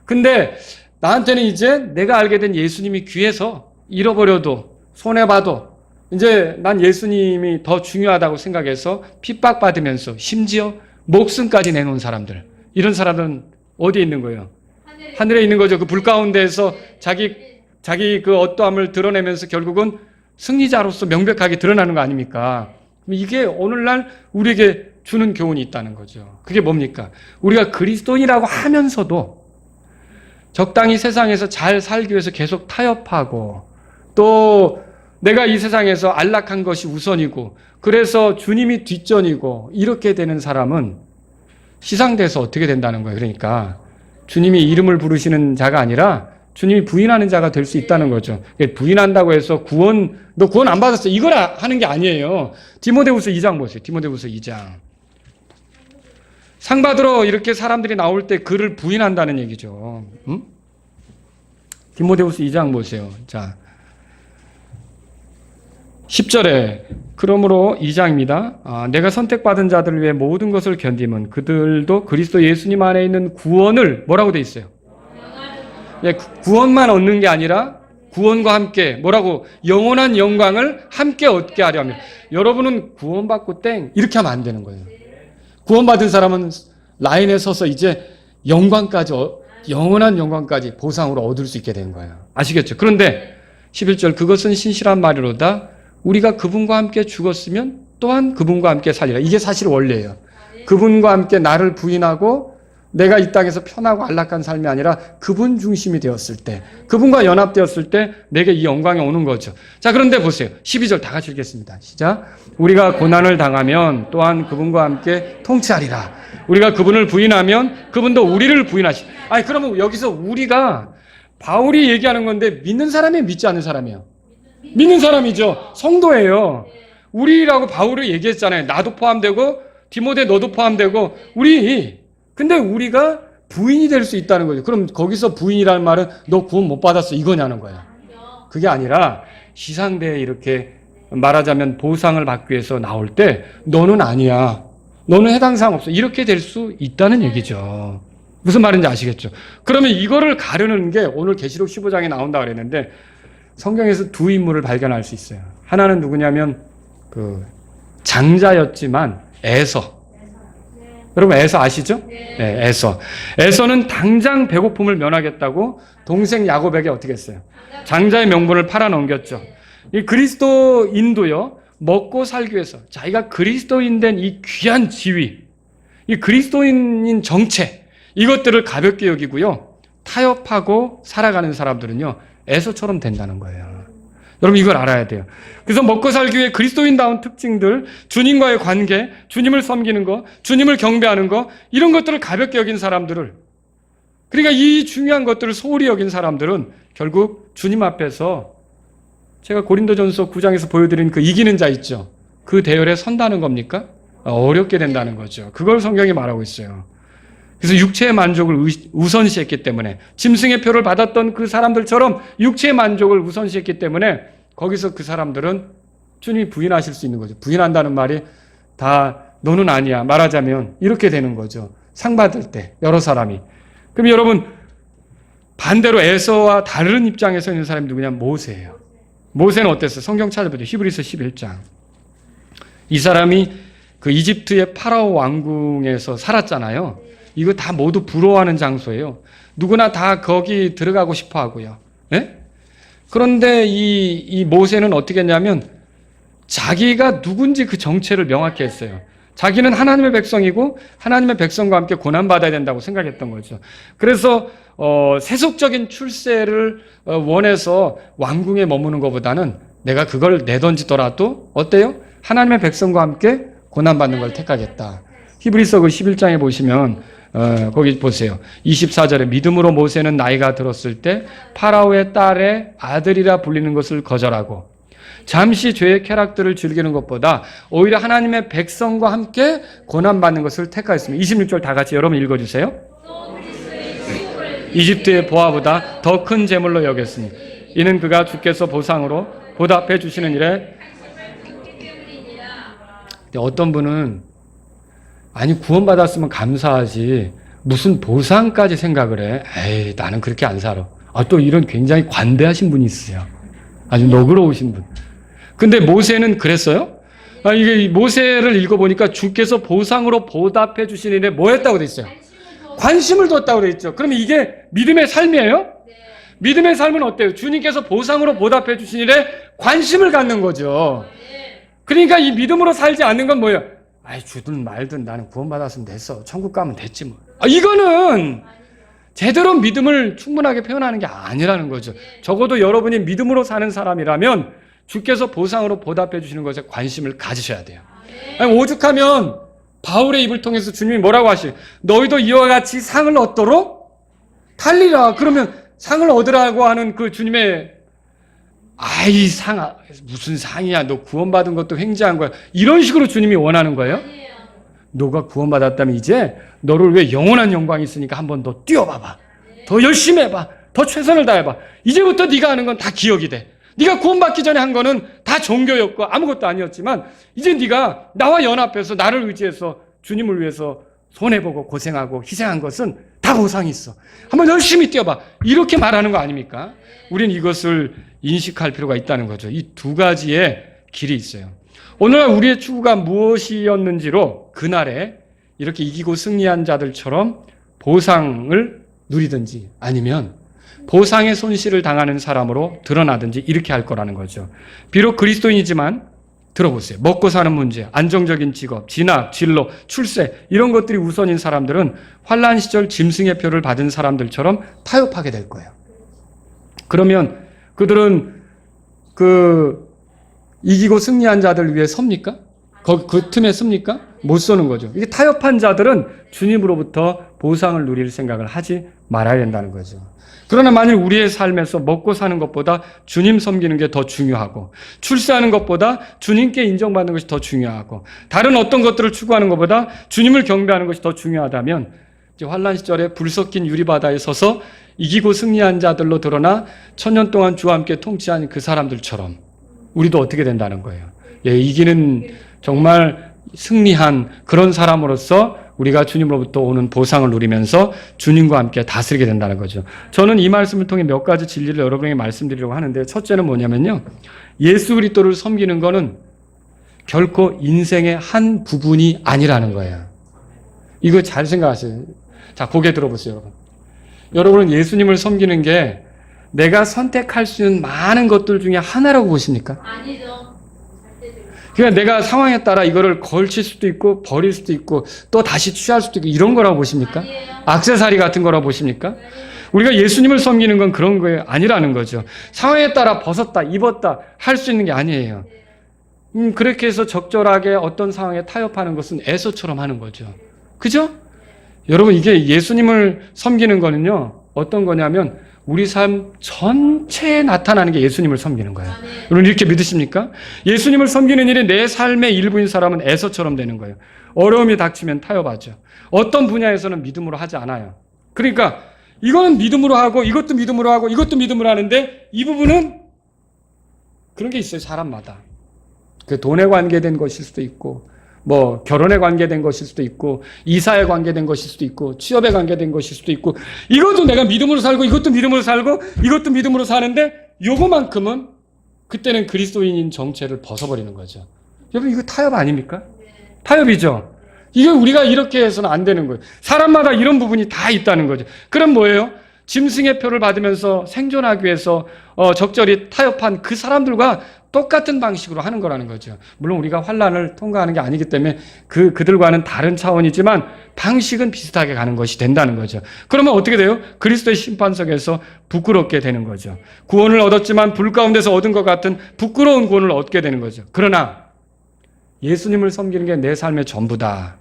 근데 나한테는 이제 내가 알게 된 예수님이 귀해서 잃어버려도 손해봐도 이제 난 예수님이 더 중요하다고 생각해서 핍박받으면서 심지어 목숨까지 내놓은 사람들, 이런 사람들은 어디에 있는 거예요? 하늘에 있는 거죠. 그 불 가운데에서 자기 그 어떠함을 드러내면서 결국은 승리자로서 명백하게 드러나는 거 아닙니까? 이게 오늘날 우리에게 주는 교훈이 있다는 거죠. 그게 뭡니까? 우리가 그리스도인이라고 하면서도 적당히 세상에서 잘 살기 위해서 계속 타협하고, 또 내가 이 세상에서 안락한 것이 우선이고 그래서 주님이 뒷전이고 이렇게 되는 사람은 시상돼서 어떻게 된다는 거예요? 그러니까 주님이 이름을 부르시는 자가 아니라 주님이 부인하는 자가 될 수 있다는 거죠. 부인한다고 해서 너 구원 안 받았어, 이걸 하는 게 아니에요. 디모데후서 2장 보세요. 디모데후서 2장. 상 받으러 이렇게 사람들이 나올 때 그를 부인한다는 얘기죠. 응? 디모데후서 2장 보세요. 자, 10절에 그러므로 2장입니다. 내가 선택받은 자들을 위해 모든 것을 견디면 그들도 그리스도 예수님 안에 있는 구원을 뭐라고 돼 있어요? 구원만 얻는 게 아니라 구원과 함께 뭐라고? 영원한 영광을 함께 얻게 하려면. 여러분은 구원받고 땡 이렇게 하면 안 되는 거예요. 구원받은 사람은 라인에 서서 이제 영광까지, 영원한 영광까지 보상으로 얻을 수 있게 된 거예요. 아시겠죠? 그런데 11절 그것은 신실한 말이로다. 우리가 그분과 함께 죽었으면 또한 그분과 함께 살리라. 이게 사실 원리예요. 그분과 함께 나를 부인하고 내가 이 땅에서 편하고 안락한 삶이 아니라 그분 중심이 되었을 때, 그분과 연합되었을 때 내게 이 영광이 오는 거죠. 자, 그런데 보세요. 12절 다 같이 읽겠습니다. 시작. 우리가 고난을 당하면 또한 그분과 함께 통치하리라. 우리가 그분을 부인하면 그분도 우리를 부인하시. 아니, 그러면 여기서 우리가 바울이 얘기하는 건데 믿는 사람이에요, 믿지 않는 사람이에요? 믿는 사람이죠. 성도예요. 우리라고 바울이 얘기했잖아요. 나도 포함되고 디모데 너도 포함되고 근데 우리가 부인이 될 수 있다는 거죠. 그럼 거기서 부인이라는 말은 너 구원 못 받았어 이거냐는 거예요. 그게 아니라 시상대에 이렇게 말하자면 보상을 받기 위해서 나올 때 너는 아니야, 너는 해당 사항 없어, 이렇게 될 수 있다는 얘기죠. 무슨 말인지 아시겠죠? 그러면 이거를 가르는 게 오늘 계시록 15장에 나온다 그랬는데 성경에서 두 인물을 발견할 수 있어요. 하나는 누구냐면 그 장자였지만 에서. 여러분 에서 아시죠? 네, 에서는 당장 배고픔을 면하겠다고 동생 야곱에게 어떻게 했어요? 장자의 명분을 팔아넘겼죠. 이 그리스도인도요, 먹고 살기 위해서 자기가 그리스도인 된 이 귀한 지위, 이 그리스도인인 정체, 이것들을 가볍게 여기고요, 타협하고 살아가는 사람들은요 에서처럼 된다는 거예요. 여러분 이걸 알아야 돼요. 그래서 먹고 살기 위해 그리스도인다운 특징들, 주님과의 관계, 주님을 섬기는 거, 주님을 경배하는 거, 이런 것들을 가볍게 여긴 사람들을, 그러니까 이 중요한 것들을 소홀히 여긴 사람들은 결국 주님 앞에서 제가 고린도전서 9장에서 보여드린 그 이기는 자 있죠. 그 대열에 선다는 겁니까? 어렵게 된다는 거죠. 그걸 성경이 말하고 있어요. 그래서 육체의 만족을 우선시했기 때문에, 짐승의 표를 받았던 그 사람들처럼 육체의 만족을 우선시했기 때문에 거기서 그 사람들은 주님이 부인하실 수 있는 거죠. 부인한다는 말이 다 너는 아니야 말하자면 이렇게 되는 거죠. 상 받을 때 여러 사람이. 그럼 여러분 반대로 에서와 다른 입장에서 있는 사람이 누구냐? 모세예요. 모세는 어땠어요? 성경 찾아보죠. 히브리서 11장. 이 사람이 그 이집트의 파라오 왕궁에서 살았잖아요. 이거 다 모두 부러워하는 장소예요. 누구나 다 거기 들어가고 싶어 하고요. 네? 그런데 이 모세는 어떻게 했냐면 자기가 누군지 그 정체를 명확히 했어요. 자기는 하나님의 백성이고 하나님의 백성과 함께 고난받아야 된다고 생각했던 거죠. 그래서 세속적인 출세를 원해서 왕궁에 머무는 것보다는 내가 그걸 내던지더라도 어때요? 하나님의 백성과 함께 고난받는 걸 택하겠다. 히브리서 그 11장에 보시면 거기 보세요. 24절에 믿음으로 모세는 나이가 들었을 때 파라오의 딸의 아들이라 불리는 것을 거절하고 잠시 죄의 쾌락들을 즐기는 것보다 오히려 하나님의 백성과 함께 고난받는 것을 택하였습니다. 26절 다 같이 여러분 읽어주세요. 이집트의 보화보다 더 큰 재물로 여겼으니 이는 그가 주께서 보상으로 보답해 주시는 일에. 어떤 분은 아니 구원받았으면 감사하지 무슨 보상까지 생각을 해. 에이 나는 그렇게 안 살아. 또 이런 굉장히 관대하신 분이 있어요. 아주 너그러우신 분. 근데 모세는 그랬어요? 이게 모세를 읽어보니까 주께서 보상으로 보답해 주신 일에 뭐 했다고 돼 있어요? 관심을 뒀다고 돼 있죠. 그러면 이게 믿음의 삶이에요? 믿음의 삶은 어때요? 주님께서 보상으로 보답해 주신 일에 관심을 갖는 거죠. 그러니까 이 믿음으로 살지 않는 건 뭐예요? 주든 말든 나는 구원받았으면 됐어. 천국 가면 됐지 뭐. 이거는 제대로 믿음을 충분하게 표현하는 게 아니라는 거죠. 적어도 여러분이 믿음으로 사는 사람이라면 주께서 보상으로 보답해 주시는 것에 관심을 가지셔야 돼요. 오죽하면 바울의 입을 통해서 주님이 뭐라고 하시요? 너희도 이와 같이 상을 얻도록 달리라. 그러면 상을 얻으라고 하는 그 주님의 무슨 상이야. 너 구원받은 것도 횡재한 거야. 이런 식으로 주님이 원하는 거예요? 너가 구원받았다면 이제 너를 위해 영원한 영광이 있으니까 한 번 더 뛰어봐봐. 더 열심히 해봐. 더 최선을 다해봐. 이제부터 네가 하는 건 다 기억이 돼. 네가 구원받기 전에 한 거는 다 종교였고 아무것도 아니었지만 이제 네가 나와 연합해서 나를 의지해서 주님을 위해서 손해보고 고생하고 희생한 것은 다 보상이 있어. 한번 열심히 뛰어봐. 이렇게 말하는 거 아닙니까? 우리는 이것을 인식할 필요가 있다는 거죠. 이 두 가지의 길이 있어요. 오늘날 우리의 추구가 무엇이었는지로 그날에 이렇게 이기고 승리한 자들처럼 보상을 누리든지 아니면 보상의 손실을 당하는 사람으로 드러나든지 이렇게 할 거라는 거죠. 비록 그리스도인이지만 들어보세요. 먹고 사는 문제, 안정적인 직업, 진학, 진로, 출세 이런 것들이 우선인 사람들은 환난 시절 짐승의 표를 받은 사람들처럼 타협하게 될 거예요. 그러면 그들은 그 이기고 승리한 자들 위해 섭니까? 그 틈에 섭니까? 못 서는 거죠. 이게 타협한 자들은 주님으로부터 보상을 누릴 생각을 하지 말아야 된다는 거죠. 그러나 만일 우리의 삶에서 먹고 사는 것보다 주님 섬기는 게 더 중요하고 출세하는 것보다 주님께 인정받는 것이 더 중요하고 다른 어떤 것들을 추구하는 것보다 주님을 경배하는 것이 더 중요하다면 이제 환난 시절에 불 섞인 유리바다에 서서 이기고 승리한 자들로 드러나 천년 동안 주와 함께 통치한 그 사람들처럼 우리도 어떻게 된다는 거예요. 이기는 정말 승리한 그런 사람으로서 우리가 주님으로부터 오는 보상을 누리면서 주님과 함께 다스리게 된다는 거죠. 저는 이 말씀을 통해 몇 가지 진리를 여러분에게 말씀드리려고 하는데 첫째는 뭐냐면요. 예수 그리스도를 섬기는 거는 결코 인생의 한 부분이 아니라는 거예요. 이거 잘 생각하세요. 자, 고개 들어보세요, 여러분. 여러분은 예수님을 섬기는 게 내가 선택할 수 있는 많은 것들 중에 하나라고 보십니까? 아니죠. 그러니까 내가 상황에 따라 이거를 걸칠 수도 있고 버릴 수도 있고 또 다시 취할 수도 있고 이런 거라고 보십니까? 아니에요. 액세서리 같은 거라고 보십니까? 아니에요. 우리가 예수님을 섬기는 건 그런 게 아니라는 거죠. 상황에 따라 벗었다, 입었다 할 수 있는 게 아니에요. 그렇게 해서 적절하게 어떤 상황에 타협하는 것은 에서처럼 하는 거죠. 그죠? 여러분, 이게 예수님을 섬기는 거는요, 어떤 거냐면 우리 삶 전체에 나타나는 게 예수님을 섬기는 거예요. 여러분, 이렇게 믿으십니까? 예수님을 섬기는 일이 내 삶의 일부인 사람은 에서처럼 되는 거예요. 어려움이 닥치면 타협하죠. 어떤 분야에서는 믿음으로 하지 않아요. 그러니까 이거는 믿음으로 하고 이것도 믿음으로 하고 이것도 믿음으로 하는데 이 부분은 그런 게 있어요. 사람마다. 그 돈에 관계된 것일 수도 있고 뭐 결혼에 관계된 것일 수도 있고 이사에 관계된 것일 수도 있고 취업에 관계된 것일 수도 있고 이것도 내가 믿음으로 살고 이것도 믿음으로 살고 이것도 믿음으로 사는데 요거만큼은 그때는 그리스도인인 정체를 벗어버리는 거죠. 여러분, 이거 타협 아닙니까? 타협이죠. 이게 우리가 이렇게 해서는 안 되는 거예요. 사람마다 이런 부분이 다 있다는 거죠. 그럼 뭐예요? 짐승의 표를 받으면서 생존하기 위해서 적절히 타협한 그 사람들과 똑같은 방식으로 하는 거라는 거죠. 물론 우리가 환난을 통과하는 게 아니기 때문에 그들과는 다른 차원이지만 방식은 비슷하게 가는 것이 된다는 거죠. 그러면 어떻게 돼요? 그리스도의 심판석에서 부끄럽게 되는 거죠. 구원을 얻었지만 불 가운데서 얻은 것 같은 부끄러운 구원을 얻게 되는 거죠. 그러나 예수님을 섬기는 게 내 삶의 전부다.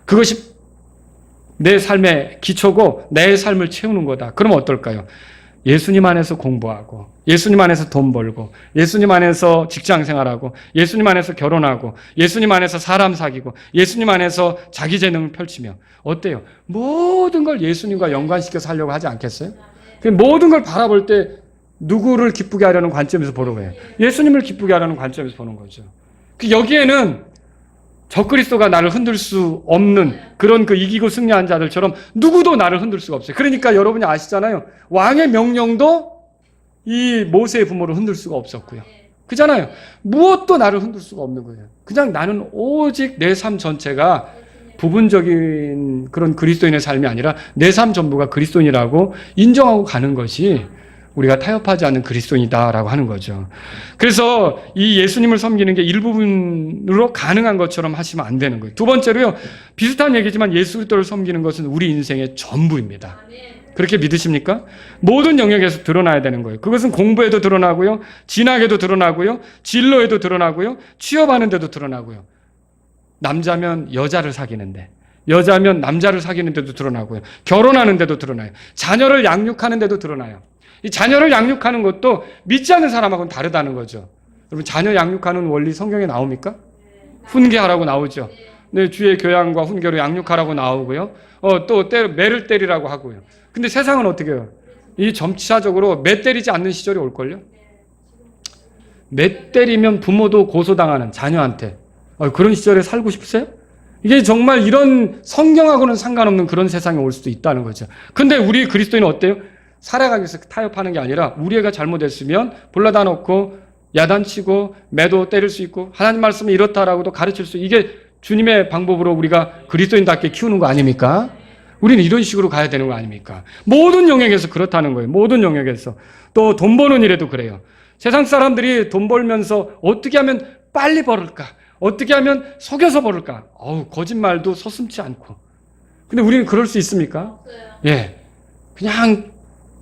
그것이 내 삶의 기초고 내 삶을 채우는 거다. 그러면 어떨까요? 예수님 안에서 공부하고 예수님 안에서 돈 벌고 예수님 안에서 직장 생활하고 예수님 안에서 결혼하고 예수님 안에서 사람 사귀고 예수님 안에서 자기 재능을 펼치며 어때요? 모든 걸 예수님과 연관시켜서 하려고 하지 않겠어요? 모든 걸 바라볼 때 누구를 기쁘게 하려는 관점에서 보려고 해요. 예수님을 기쁘게 하려는 관점에서 보는 거죠. 여기에는 적그리스도가 나를 흔들 수 없는 그런 이기고 승리한 자들처럼 누구도 나를 흔들 수가 없어요. 그러니까 여러분이 아시잖아요. 왕의 명령도 이 모세의 부모를 흔들 수가 없었고요. 그잖아요. 무엇도 나를 흔들 수가 없는 거예요. 그냥 나는 오직 내 삶 전체가 부분적인 그런 그리스도인의 삶이 아니라 내 삶 전부가 그리스도인이라고 인정하고 가는 것이 우리가 타협하지 않는 그리스도인이다라고 하는 거죠. 그래서 이 예수님을 섬기는 게 일부분으로 가능한 것처럼 하시면 안 되는 거예요. 두 번째로요, 비슷한 얘기지만 예수 그리스도를 섬기는 것은 우리 인생의 전부입니다. 그렇게 믿으십니까? 모든 영역에서 드러나야 되는 거예요. 그것은 공부에도 드러나고요, 진학에도 드러나고요, 진로에도 드러나고요, 취업하는 데도 드러나고요. 남자면 여자를 사귀는데, 여자면 남자를 사귀는 데도 드러나고요, 결혼하는 데도 드러나요. 자녀를 양육하는 데도 드러나요. 이 자녀를 양육하는 것도 믿지 않는 사람하고는 다르다는 거죠. 여러분, 자녀 양육하는 원리 성경에 나옵니까? 훈계하라고 나오죠. 네, 주의 교양과 훈계로 양육하라고 나오고요. 또 매를 때리라고 하고요. 근데 세상은 어떻게 해요? 이 점차적으로 매 때리지 않는 시절이 올걸요? 매 때리면 부모도 고소당하는 자녀한테 그런 시절에 살고 싶으세요? 이게 정말 이런 성경하고는 상관없는 그런 세상이 올 수도 있다는 거죠. 근데 우리 그리스도인은 어때요? 살아가기 위해서 타협하는 게 아니라 우리 애가 잘못했으면 불러다 놓고 야단치고 매도 때릴 수 있고 하나님 말씀이 이렇다라고도 가르칠 수, 이게 주님의 방법으로 우리가 그리스도인답게 키우는 거 아닙니까? 우리는 이런 식으로 가야 되는 거 아닙니까? 모든 영역에서 그렇다는 거예요. 모든 영역에서. 또 돈 버는 일에도 그래요. 세상 사람들이 돈 벌면서 어떻게 하면 빨리 벌을까? 어떻게 하면 속여서 벌을까? 거짓말도 서슴지 않고. 근데 우리는 그럴 수 있습니까? 예. 그냥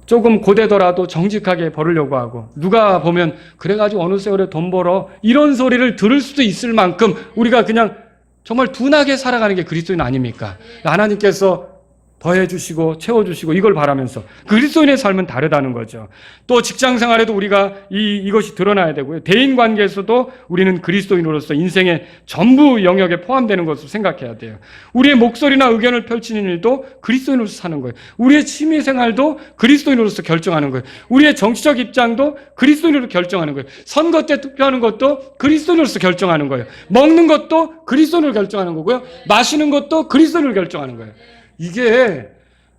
조금 고되더라도 정직하게 벌으려고 하고, 누가 보면 그래가지고 어느 세월에 돈 벌어 이런 소리를 들을 수도 있을 만큼 우리가 그냥 정말 둔하게 살아가는 게 그리스도인 아닙니까? 하나님께서 더해주시고 채워주시고 이걸 바라면서 그리스도인의 삶은 다르다는 거죠. 또 직장 생활에도 우리가 이것이 드러나야 되고요. 대인 관계에서도 우리는 그리스도인으로서 인생의 전부 영역에 포함되는 것으로 생각해야 돼요. 우리의 목소리나 의견을 펼치는 일도 그리스도인으로서 사는 거예요. 우리의 취미 생활도 그리스도인으로서 결정하는 거예요. 우리의 정치적 입장도 그리스도인으로 결정하는 거예요. 선거 때 투표하는 것도 그리스도인으로서 결정하는 거예요. 먹는 것도 그리스도인으로 결정하는 거고요. 마시는 것도 그리스도인으로 결정하는 거예요. 이게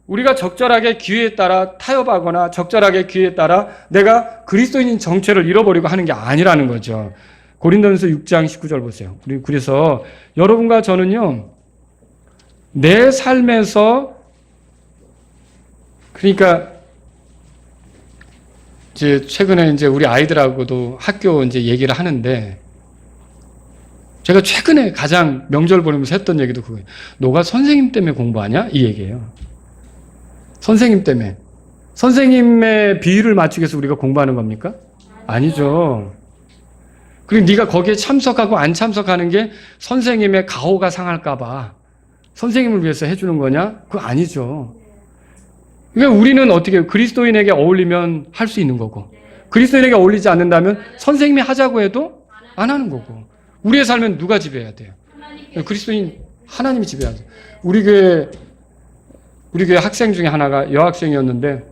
우리가 적절하게 기회에 따라 타협하거나 적절하게 기회에 따라 내가 그리스도인인 정체를 잃어버리고 하는 게 아니라는 거죠. 고린도전서 6장 19절 보세요. 그래서 여러분과 저는요, 내 삶에서, 그러니까 최근에 우리 아이들하고도 학교 얘기를 하는데, 제가 최근에 가장 명절 보내면서 했던 얘기도 그거예요. 너가 선생님 때문에 공부하냐? 이 얘기예요. 선생님 때문에. 선생님의 비위를 맞추기 위해서 우리가 공부하는 겁니까? 아니죠. 그리고 네가 거기에 참석하고 안 참석하는 게 선생님의 가오가 상할까 봐 선생님을 위해서 해주는 거냐? 그거 아니죠. 그러니까 우리는 어떻게 해요? 그리스도인에게 어울리면 할 수 있는 거고, 그리스도인에게 어울리지 않는다면 선생님이 하자고 해도 안 하는 거고. 우리의 삶은 누가 지배해야 돼요? 그리스도인 하나님이 지배해야 돼요. 우리 교회 학생 중에 하나가 여학생이었는데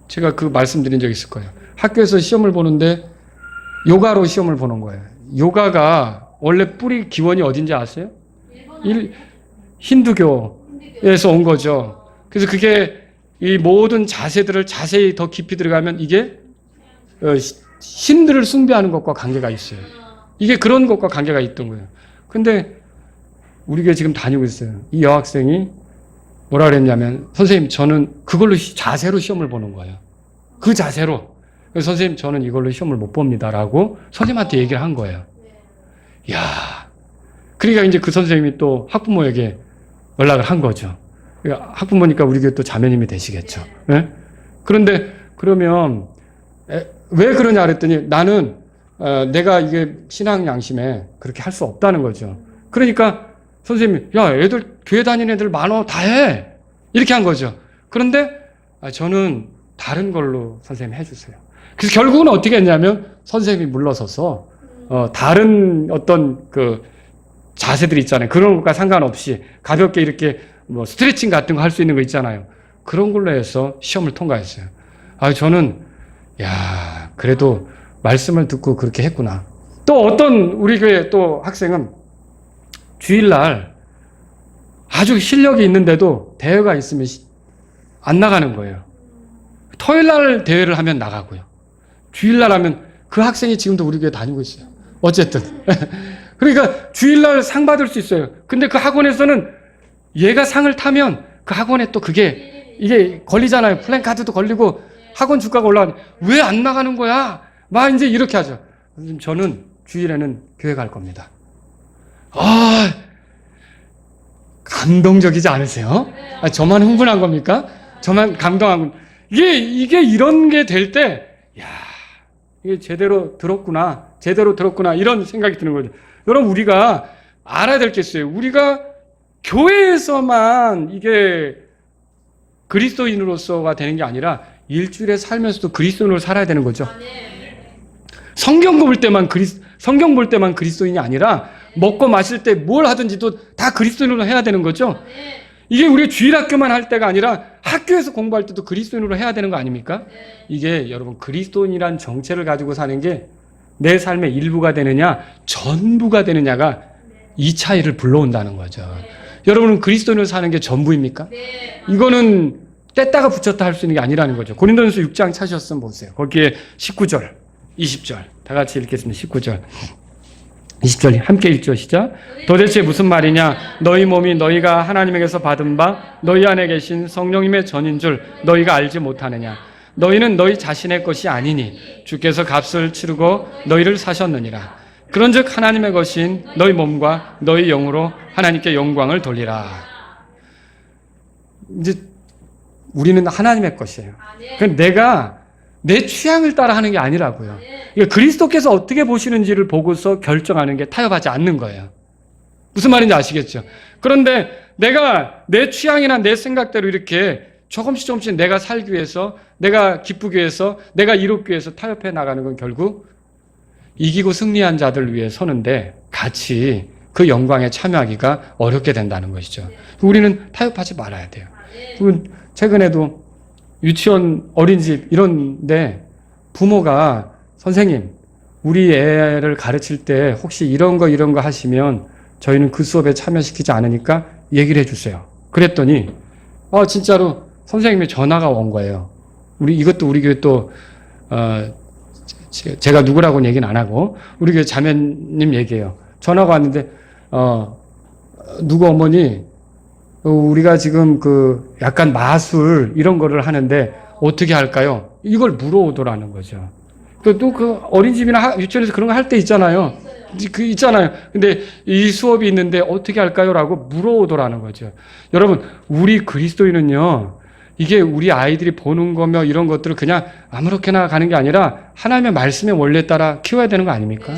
제가 그 말씀드린 적 있을 거예요. 학교에서 시험을 보는데 요가로 시험을 보는 거예요. 요가가 원래 뿌리 기원이 어딘지 아세요? 힌두교에서 온 거죠. 그래서 그게 이 모든 자세들을 자세히 더 깊이 들어가면 이게 신들을 숭배하는 것과 관계가 있어요. 이게 그런 것과 관계가 있던 거예요. 근데 우리 교회 지금 다니고 있어요. 이 여학생이 뭐라 그랬냐면, 선생님 저는 그걸로 자세로 시험을 보는 거예요. 그 자세로. 그래서 선생님 저는 이걸로 시험을 못 봅니다 라고 선생님한테 얘기를 한 거예요. 이야, 그러니까 이제 그 선생님이 또 학부모에게 연락을 한 거죠. 그러니까 학부모니까 우리 교회 또 자매님이 되시겠죠. 네? 그런데 그러면 왜 그러냐 그랬더니 나는 내가 이게 신앙 양심에 그렇게 할 수 없다는 거죠. 그러니까 선생님이 야 애들 교회 다니는 애들 많어 다 해 이렇게 한 거죠. 그런데 저는 다른 걸로 선생님 해주세요. 그래서 결국은 어떻게 했냐면 선생님이 물러서서 다른 어떤 그 자세들 있잖아요. 그런 것과 상관없이 가볍게 이렇게 뭐 스트레칭 같은 거 할 수 있는 거 있잖아요. 그런 걸로 해서 시험을 통과했어요. 저는 야 그래도 말씀을 듣고 그렇게 했구나. 또 어떤 우리 교회 또 학생은 주일날 아주 실력이 있는데도 대회가 있으면 안 나가는 거예요. 토요일날 대회를 하면 나가고요. 주일날 하면 그 학생이 지금도 우리 교회 다니고 있어요. 어쨌든 그러니까 주일날 상 받을 수 있어요. 근데 그 학원에서는 얘가 상을 타면 그 학원에 또 이게 걸리잖아요. 플랜카드도 걸리고 학원 주가가 올라가는. 왜 안 나가는 거야? 막 이제 이렇게 하죠. 저는 주일에는 교회 갈 겁니다. 감동적이지 않으세요? 저만 흥분한 겁니까? 저만 감동한 겁니까? 이게 이런 게 될 때, 야, 이게 제대로 들었구나, 이런 생각이 드는 거죠. 여러분, 우리가 알아야 될 게 있어요. 우리가 교회에서만 이게 그리스도인으로서가 되는 게 아니라 일주일에 살면서도 그리스도인으로 살아야 되는 거죠. 성경 볼 때만 그리스도인이 아니라 먹고 마실 때 뭘 하든지도 다 그리스도인으로 해야 되는 거죠. 이게 우리 주일학교만 할 때가 아니라 학교에서 공부할 때도 그리스도인으로 해야 되는 거 아닙니까? 이게 여러분 그리스도인이란 정체를 가지고 사는 게 내 삶의 일부가 되느냐 전부가 되느냐가 이 차이를 불러온다는 거죠. 여러분은 그리스도인으로 사는 게 전부입니까? 이거는 뗐다가 붙였다 할 수 있는 게 아니라는 거죠. 고린도전서 6장 찾으셨으면 보세요. 거기에 19절, 20절 다 같이 읽겠습니다. 19절, 20절 함께 읽죠. 시작. 도대체 무슨 말이냐? 너희 몸이 너희가 하나님에게서 받은 바 너희 안에 계신 성령님의 전인 줄 너희가 알지 못하느냐? 너희는 너희 자신의 것이 아니니 주께서 값을 치르고 너희를 사셨느니라. 그런즉 하나님의 것인 너희 몸과 너희 영으로 하나님께 영광을 돌리라. 이제 우리는 하나님의 것이에요. 내가 내 취향을 따라 하는 게 아니라고요. 그리스도께서 어떻게 보시는지를 보고서 결정하는 게 타협하지 않는 거예요. 무슨 말인지 아시겠죠? 그런데 내가 내 취향이나 내 생각대로 이렇게 조금씩 내가 살기 위해서, 내가 기쁘기 위해서, 내가 이롭기 위해서 타협해 나가는 건 결국 이기고 승리한 자들 위해 서는데 같이 그 영광에 참여하기가 어렵게 된다는 것이죠. 우리는 타협하지 말아야 돼요. 최근에도 유치원, 어린이집 이런데 부모가 선생님 우리 애를 가르칠 때 혹시 이런 거 하시면 저희는 그 수업에 참여시키지 않으니까 얘기를 해주세요. 그랬더니 진짜로 선생님의 전화가 온 거예요. 이것도 우리 교회 또 제가 누구라고는 얘기는 안 하고 우리 교회 자매님 얘기해요. 전화가 왔는데 누구 어머니 우리가 지금 그 약간 마술 이런 거를 하는데 어떻게 할까요? 이걸 물어오더라는 거죠. 또 그 어린이집이나 유치원에서 그런 거 할 때 있잖아요. 있잖아요. 근데 이 수업이 있는데 어떻게 할까요? 라고 물어오더라는 거죠. 여러분, 우리 그리스도인은요, 이게 우리 아이들이 보는 거며 이런 것들을 그냥 아무렇게나 가는 게 아니라 하나님의 말씀의 원리에 따라 키워야 되는 거 아닙니까?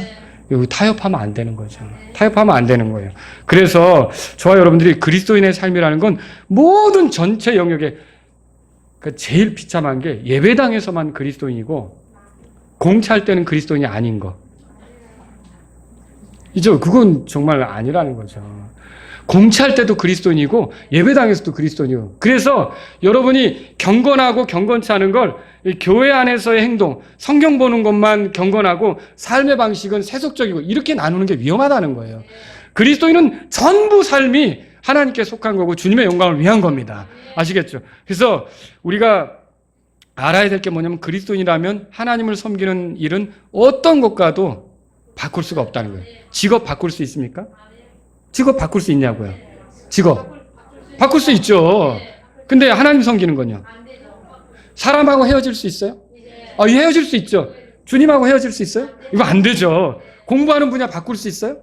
여기 타협하면 안 되는 거죠. 타협하면 안 되는 거예요. 그래서 저와 여러분들이 그리스도인의 삶이라는 건 모든 전체 영역에 제일 비참한 게 예배당에서만 그리스도인이고 공차할 때는 그리스도인이 아닌 거. 이제 그건 정말 아니라는 거죠. 공차할 때도 그리스도인이고 예배당에서도 그리스도인이고. 그래서 여러분이 경건하고 경건치 않은 걸 교회 안에서의 행동, 성경 보는 것만 경건하고 삶의 방식은 세속적이고 이렇게 나누는 게 위험하다는 거예요. 그리스도인은 전부 삶이 하나님께 속한 거고 주님의 영광을 위한 겁니다. 아시겠죠? 그래서 우리가 알아야 될 게 뭐냐면 그리스도인이라면 하나님을 섬기는 일은 어떤 것과도 바꿀 수가 없다는 거예요. 직업 바꿀 수 있습니까? 직업 바꿀 수 있냐고요? 직업 바꿀 수 있죠. 근데 하나님 섬기는 건요? 사람하고 헤어질 수 있어요? 헤어질 수 있죠. 주님하고 헤어질 수 있어요? 이거 안 되죠. 공부하는 분야 바꿀 수 있어요?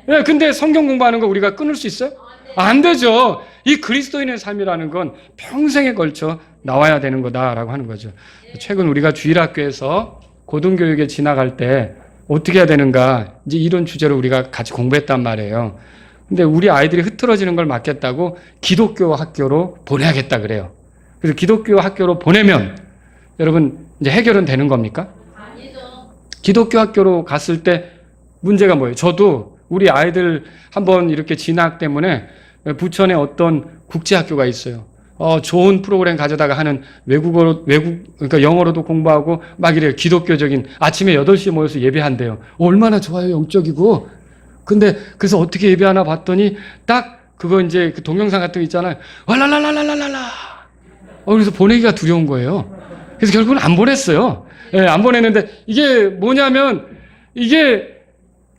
네, 근데 성경 공부하는 거 우리가 끊을 수 있어요? 안 되죠. 이 그리스도인의 삶이라는 건 평생에 걸쳐 나와야 되는 거다라고 하는 거죠. 최근 우리가 주일학교에서 고등교육에 지나갈 때 어떻게 해야 되는가 이제 이런 주제로 우리가 같이 공부했단 말이에요. 근데 우리 아이들이 흐트러지는 걸 막겠다고 기독교 학교로 보내야겠다 그래요. 그래서 기독교 학교로 보내면 여러분 이제 해결은 되는 겁니까? 아니죠. 기독교 학교로 갔을 때 문제가 뭐예요? 저도 우리 아이들 한번 이렇게 진학 때문에 부천에 어떤 국제학교가 있어요. 좋은 프로그램 가져다가 하는 그러니까 영어로도 공부하고 막 이래요. 기독교적인 아침에 8시에 모여서 예배한대요. 얼마나 좋아요, 영적이고. 근데 그래서 어떻게 예배하나 봤더니 딱 그거 이제 그 동영상 같은 거 있잖아요. 왈랄랄랄랄랄라. 그래서 보내기가 두려운 거예요. 그래서 결국은 안 보냈어요. 예, 안 보냈는데 이게 뭐냐면 이게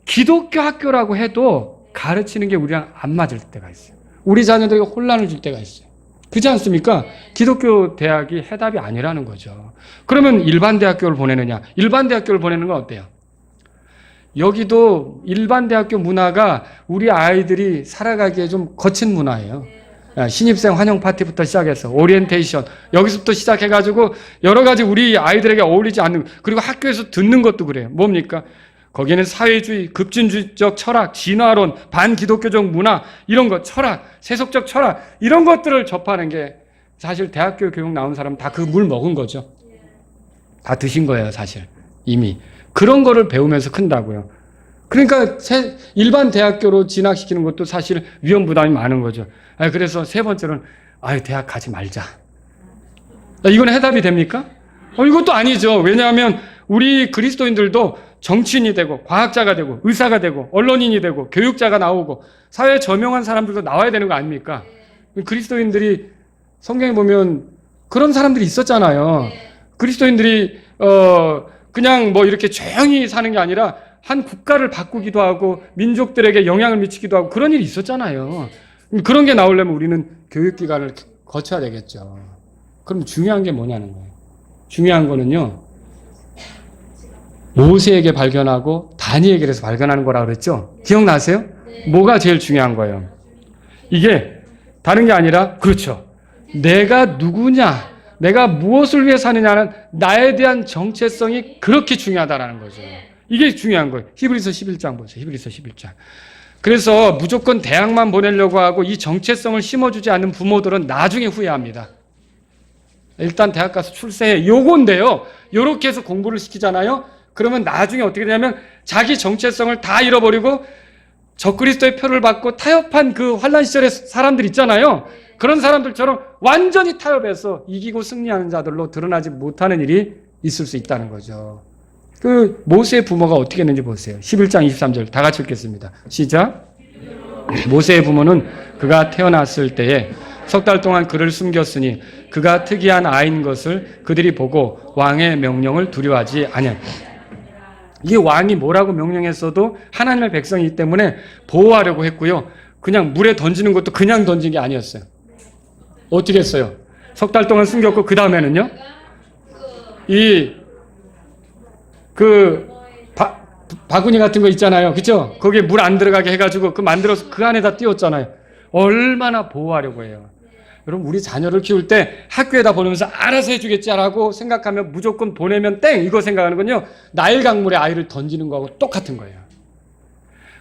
기독교 학교라고 해도 가르치는 게 우리랑 안 맞을 때가 있어요. 우리 자녀들에게 혼란을 줄 때가 있어요. 그렇지 않습니까? 기독교 대학이 해답이 아니라는 거죠. 그러면 일반 대학교를 보내느냐? 일반 대학교를 보내는 건 어때요? 여기도 일반 대학교 문화가 우리 아이들이 살아가기에 좀 거친 문화예요. 신입생 환영 파티부터 시작해서 오리엔테이션 여기서부터 시작해가지고 여러 가지 우리 아이들에게 어울리지 않는, 그리고 학교에서 듣는 것도 그래요. 뭡니까? 거기에는 사회주의, 급진주의적 철학, 진화론, 반기독교적 문화 이런 것, 철학, 세속적 철학 이런 것들을 접하는 게 사실 대학교 교육 나온 사람 다 그 물 먹은 거죠. 다 드신 거예요, 사실. 이미. 그런 거를 배우면서 큰다고요. 그러니까 일반 대학교로 진학시키는 것도 사실 위험 부담이 많은 거죠. 그래서 세 번째로는 대학 가지 말자. 이건 해답이 됩니까? 이것도 아니죠. 왜냐하면 우리 그리스도인들도 정치인이 되고 과학자가 되고 의사가 되고 언론인이 되고 교육자가 나오고 사회에 저명한 사람들도 나와야 되는 거 아닙니까? 그리스도인들이 성경에 보면 그런 사람들이 있었잖아요. 그리스도인들이 그냥 뭐 이렇게 조용히 사는 게 아니라 한 국가를 바꾸기도 하고 민족들에게 영향을 미치기도 하고 그런 일이 있었잖아요. 그런 게 나오려면 우리는 교육기관을 거쳐야 되겠죠. 그럼 중요한 게 뭐냐는 거예요. 중요한 거는요, 모세에게 발견하고 다니엘에게서 발견하는 거라 그랬죠? 기억나세요? 뭐가 제일 중요한 거예요? 이게 다른 게 아니라, 그렇죠. 내가 누구냐, 내가 무엇을 위해 사느냐는 나에 대한 정체성이 그렇게 중요하다라는 거죠. 이게 중요한 거예요. 히브리서 11장 보세요. 히브리서 11장. 그래서 무조건 대학만 보내려고 하고 이 정체성을 심어주지 않는 부모들은 나중에 후회합니다. 일단 대학 가서 출세해. 요건데요. 요렇게 해서 공부를 시키잖아요. 그러면 나중에 어떻게 되냐면 자기 정체성을 다 잃어버리고 적그리스도의 표를 받고 타협한 그 환란 시절의 사람들 있잖아요. 그런 사람들처럼 완전히 타협해서 이기고 승리하는 자들로 드러나지 못하는 일이 있을 수 있다는 거죠. 그 모세의 부모가 어떻게 했는지 보세요. 11장 23절 다 같이 읽겠습니다. 시작. 모세의 부모는 그가 태어났을 때에 석 달 동안 그를 숨겼으니 그가 특이한 아이인 것을 그들이 보고 왕의 명령을 두려워하지 아니하였다. 이게 왕이 뭐라고 명령했어도 하나님의 백성이기 때문에 보호하려고 했고요. 그냥 물에 던지는 것도 그냥 던진 게 아니었어요. 어떻게 했어요? 석 달 동안 숨겼고 그 다음에는요. 바구니 같은 거 있잖아요. 그죠? 거기에 물 안 들어가게 해가지고 그 만들어서 그 안에다 띄웠잖아요. 얼마나 보호하려고 해요. 여러분 우리 자녀를 키울 때 학교에다 보내면서 알아서 해주겠지라고 생각하면 무조건 보내면 땡 이거 생각하는 건요 나일강물에 아이를 던지는 거하고 똑같은 거예요.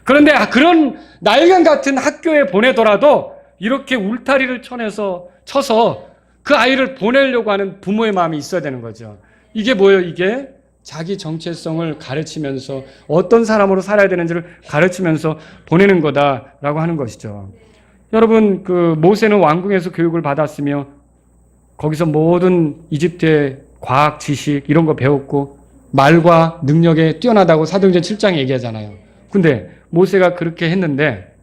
그런데 그런 나일강 같은 학교에 보내더라도 이렇게 울타리를 쳐서 그 아이를 보내려고 하는 부모의 마음이 있어야 되는 거죠. 이게 뭐예요? 이게 자기 정체성을 가르치면서 어떤 사람으로 살아야 되는지를 가르치면서 보내는 거다라고 하는 것이죠. 여러분 그 모세는 왕궁에서 교육을 받았으며 거기서 모든 이집트의 과학 지식 이런 거 배웠고 말과 능력에 뛰어나다고 사도행전 7장에 얘기하잖아요. 근데 모세가 그렇게 했는데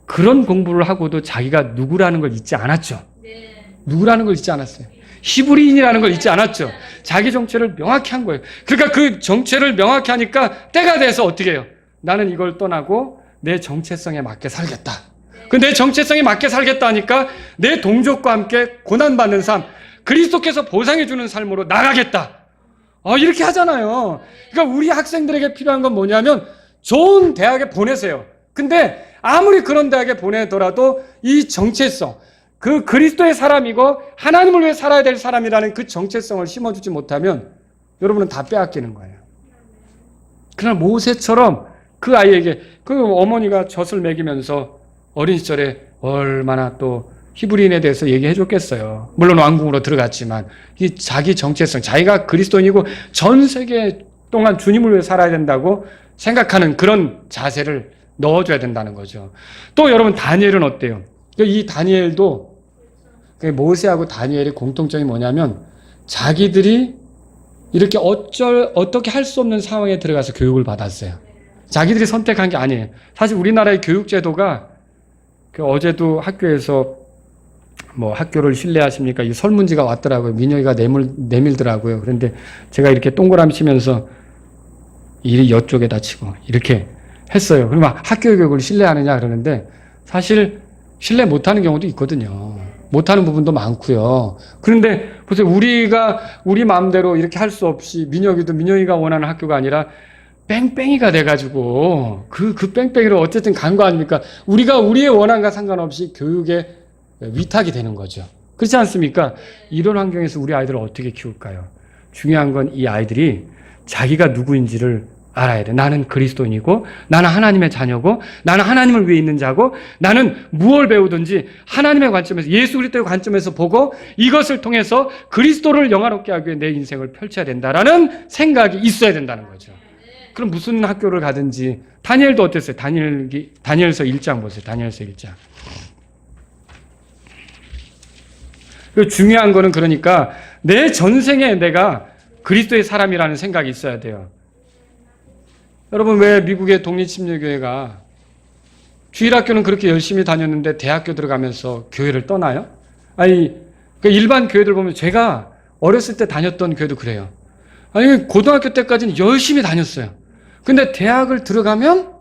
그런 공부를 하고도 자기가 누구라는 걸 잊지 않았죠. 누구라는 걸 잊지 않았어요. 히브리인이라는 걸 잊지 않았죠. 자기 정체를 명확히 한 거예요. 그러니까 그 정체를 명확히 하니까 때가 돼서 어떻게 해요? 나는 이걸 떠나고 내 정체성에 맞게 살겠다. 내 정체성에 맞게 살겠다 하니까 내 동족과 함께 고난받는 삶, 그리스도께서 보상해주는 삶으로 나가겠다. 이렇게 하잖아요. 그러니까 우리 학생들에게 필요한 건 뭐냐면 좋은 대학에 보내세요. 근데 아무리 그런 대학에 보내더라도 이 정체성, 그 그리스도의 사람이고 하나님을 위해 살아야 될 사람이라는 그 정체성을 심어주지 못하면 여러분은 다 빼앗기는 거예요. 그러나 모세처럼 그 아이에게 그 어머니가 젖을 먹이면서 어린 시절에 얼마나 또 히브리인에 대해서 얘기해 줬겠어요. 물론 왕궁으로 들어갔지만 이 자기 정체성, 자기가 그리스도인이고 전 세계 동안 주님을 위해 살아야 된다고 생각하는 그런 자세를 넣어줘야 된다는 거죠. 또 여러분 다니엘은 어때요? 이 다니엘도 모세하고 다니엘의 공통점이 뭐냐면 자기들이 이렇게 어떻게 할 수 없는 상황에 들어가서 교육을 받았어요. 자기들이 선택한 게 아니에요. 사실 우리나라의 교육제도가 어제도 학교에서 뭐 학교를 신뢰하십니까? 이 설문지가 왔더라고요. 민혁이가 내밀더라고요. 그런데 제가 이렇게 동그라미 치면서 이쪽에다 치고 이렇게 했어요. 그러면 학교 교육을 신뢰하느냐 그러는데 사실 신뢰 못하는 경우도 있거든요. 못하는 부분도 많고요. 그런데 보세요. 우리가 우리 마음대로 이렇게 할 수 없이 민혁이가 원하는 학교가 아니라 뺑뺑이가 돼가지고 그 뺑뺑이로 어쨌든 간 거 아닙니까? 우리가 우리의 원함과 상관없이 교육에 위탁이 되는 거죠. 그렇지 않습니까? 이런 환경에서 우리 아이들을 어떻게 키울까요? 중요한 건 이 아이들이 자기가 누구인지를 알아야 돼. 나는 그리스도인이고 나는 하나님의 자녀고 나는 하나님을 위해 있는 자고 나는 무엇을 배우든지 하나님의 관점에서 예수 그리스도의 관점에서 보고 이것을 통해서 그리스도를 영화롭게 하기 위해 내 인생을 펼쳐야 된다라는 생각이 있어야 된다는 거죠. 그럼 무슨 학교를 가든지 다니엘도 어땠어요? 다니엘서 1장 보세요. 다니엘서 1장. 중요한 거는 그러니까 내 전생에 내가 그리스도의 사람이라는 생각이 있어야 돼요. 여러분 왜 미국의 독립침례교회가 주일학교는 그렇게 열심히 다녔는데 대학교 들어가면서 교회를 떠나요? 아니 일반 교회들 보면 제가 어렸을 때 다녔던 교회도 그래요. 아니 고등학교 때까지는 열심히 다녔어요. 근데 대학을 들어가면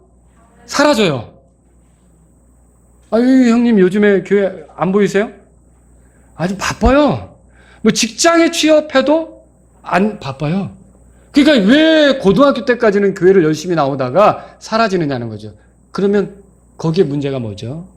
사라져요. 아유 형님 요즘에 교회 안 보이세요? 아주 바빠요. 뭐 직장에 취업해도 안 바빠요. 그러니까 왜 고등학교 때까지는 교회를 열심히 나오다가 사라지느냐는 거죠. 그러면 거기에 문제가 뭐죠?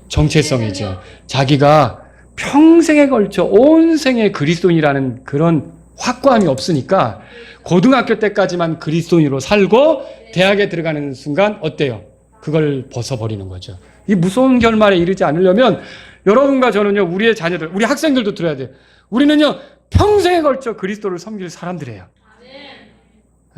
정체성이죠. 자기가 평생에 걸쳐 온 생에 그리스도인이라는 그런 확고함이 없으니까 고등학교 때까지만 그리스도인으로 살고 대학에 들어가는 순간 어때요? 그걸 벗어버리는 거죠. 이 무서운 결말에 이르지 않으려면 여러분과 저는요, 우리의 자녀들, 우리 학생들도 들어야 돼요. 우리는요, 평생에 걸쳐 그리스도를 섬길 사람들이에요.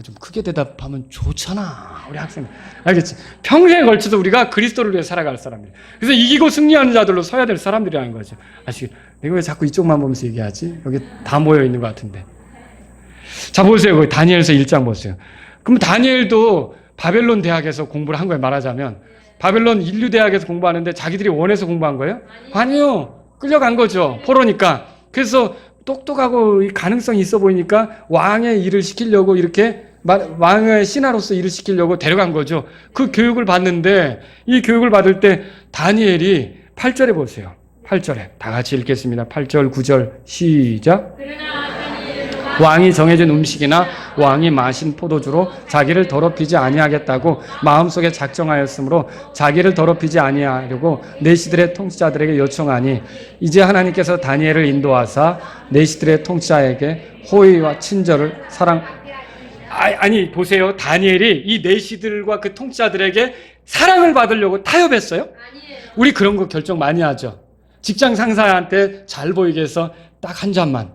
좀 크게 대답하면 좋잖아, 우리 학생들. 알겠지? 평생에 걸쳐서 우리가 그리스도를 위해 살아갈 사람이에요. 그래서 이기고 승리하는 자들로 서야 될 사람들이라는 거죠. 아시겠? 내가 왜 자꾸 이쪽만 보면서 얘기하지? 여기 다 모여 있는 것 같은데. 자, 보세요. 거기 다니엘서 1장 보세요. 그럼 다니엘도 바벨론 대학에서 공부를 한 거예요, 말하자면. 바벨론 인류대학에서 공부하는데 자기들이 원해서 공부한 거예요? 아니요. 끌려간 거죠. 포로니까. 그래서 똑똑하고 가능성이 있어 보이니까 왕의 일을 시키려고 이렇게 왕의 신하로서 일을 시키려고 데려간 거죠. 그 교육을 받는데 이 교육을 받을 때 다니엘이 8절에 보세요. 8절에 다 같이 읽겠습니다. 8절, 9절 시작. 왕이 정해준 음식이나 왕이 마신 포도주로 자기를 더럽히지 아니하겠다고 마음속에 작정하였으므로 자기를 더럽히지 아니하려고 내시들의 통치자들에게 요청하니 이제 하나님께서 다니엘을 인도하사 내시들의 통치자에게 호의와 친절을 아니 보세요. 다니엘이 이 내시들과 그 통치자들에게 사랑을 받으려고 타협했어요? 우리 그런 거 결정 많이 하죠. 직장 상사한테 잘 보이게 해서 딱 한 잔만.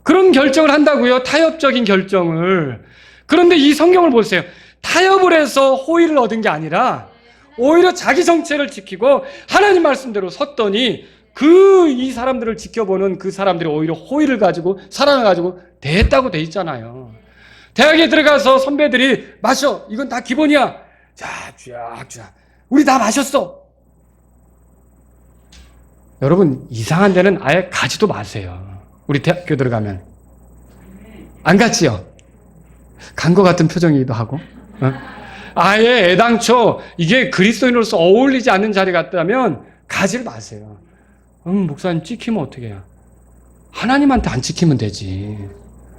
그런 결정을 한다고요. 타협적인 결정을. 그런데 이 성경을 보세요. 타협을 해서 호의를 얻은 게 아니라 오히려 자기 정체를 지키고 하나님 말씀대로 섰더니 이 사람들을 지켜보는 그 사람들이 오히려 호의를 가지고 사랑을 가지고 대했다고 돼 있잖아요. 대학에 들어가서 선배들이 마셔. 이건 다 기본이야. 자, 쫙. 우리 다 마셨어. 여러분, 이상한 데는 아예 가지도 마세요. 우리 대학교 들어가면. 안 갔지요? 간 것 같은 표정이기도 하고. 아예 애당초 이게 그리스도인으로서 어울리지 않는 자리 같다면 가지를 마세요. 목사님 찍히면 어떻게 해요? 하나님한테 안 찍히면 되지.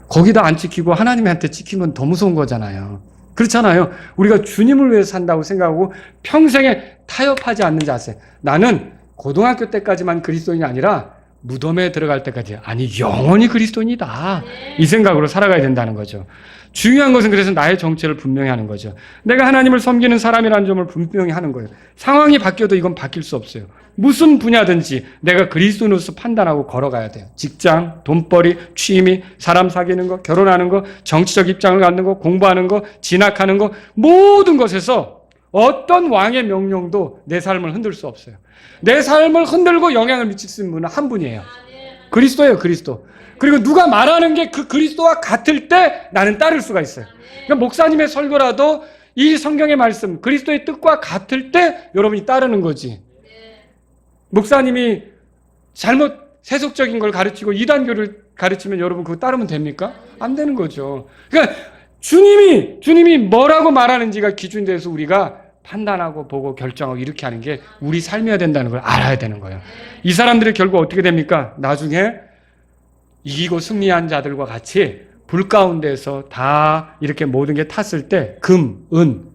거기다 안 찍히고 하나님한테 찍히면 더 무서운 거잖아요. 그렇잖아요. 우리가 주님을 위해서 산다고 생각하고 평생에 타협하지 않는 자세. 나는 고등학교 때까지만 그리스도인이 아니라 무덤에 들어갈 때까지, 아니 영원히 그리스도인이다, 이 생각으로 살아가야 된다는 거죠. 중요한 것은 그래서 나의 정체를 분명히 하는 거죠. 내가 하나님을 섬기는 사람이라는 점을 분명히 하는 거예요. 상황이 바뀌어도 이건 바뀔 수 없어요. 무슨 분야든지 내가 그리스도인으로서 판단하고 걸어가야 돼요. 직장, 돈벌이, 취미, 사람 사귀는 거, 결혼하는 거, 정치적 입장을 갖는 거, 공부하는 거, 진학하는 거, 모든 것에서 어떤 왕의 명령도 내 삶을 흔들 수 없어요. 내 삶을 흔들고 영향을 미칠 수 있는 분은 한 분이에요. 그리스도예요, 그리스도. 그리고 누가 말하는 게 그 그리스도와 같을 때 나는 따를 수가 있어요. 그러니까 목사님의 설교라도 이 성경의 말씀, 그리스도의 뜻과 같을 때 여러분이 따르는 거지. 목사님이 잘못 세속적인 걸 가르치고 이단교를 가르치면 여러분 그거 따르면 됩니까? 안 되는 거죠. 그러니까 주님이 뭐라고 말하는지가 기준이 돼서 우리가 판단하고 보고 결정하고 이렇게 하는 게 우리 삶이어야 된다는 걸 알아야 되는 거예요. 이 사람들이 결국 어떻게 됩니까? 나중에 이기고 승리한 자들과 같이 불 가운데서 다 이렇게 모든 게 탔을 때 금, 은,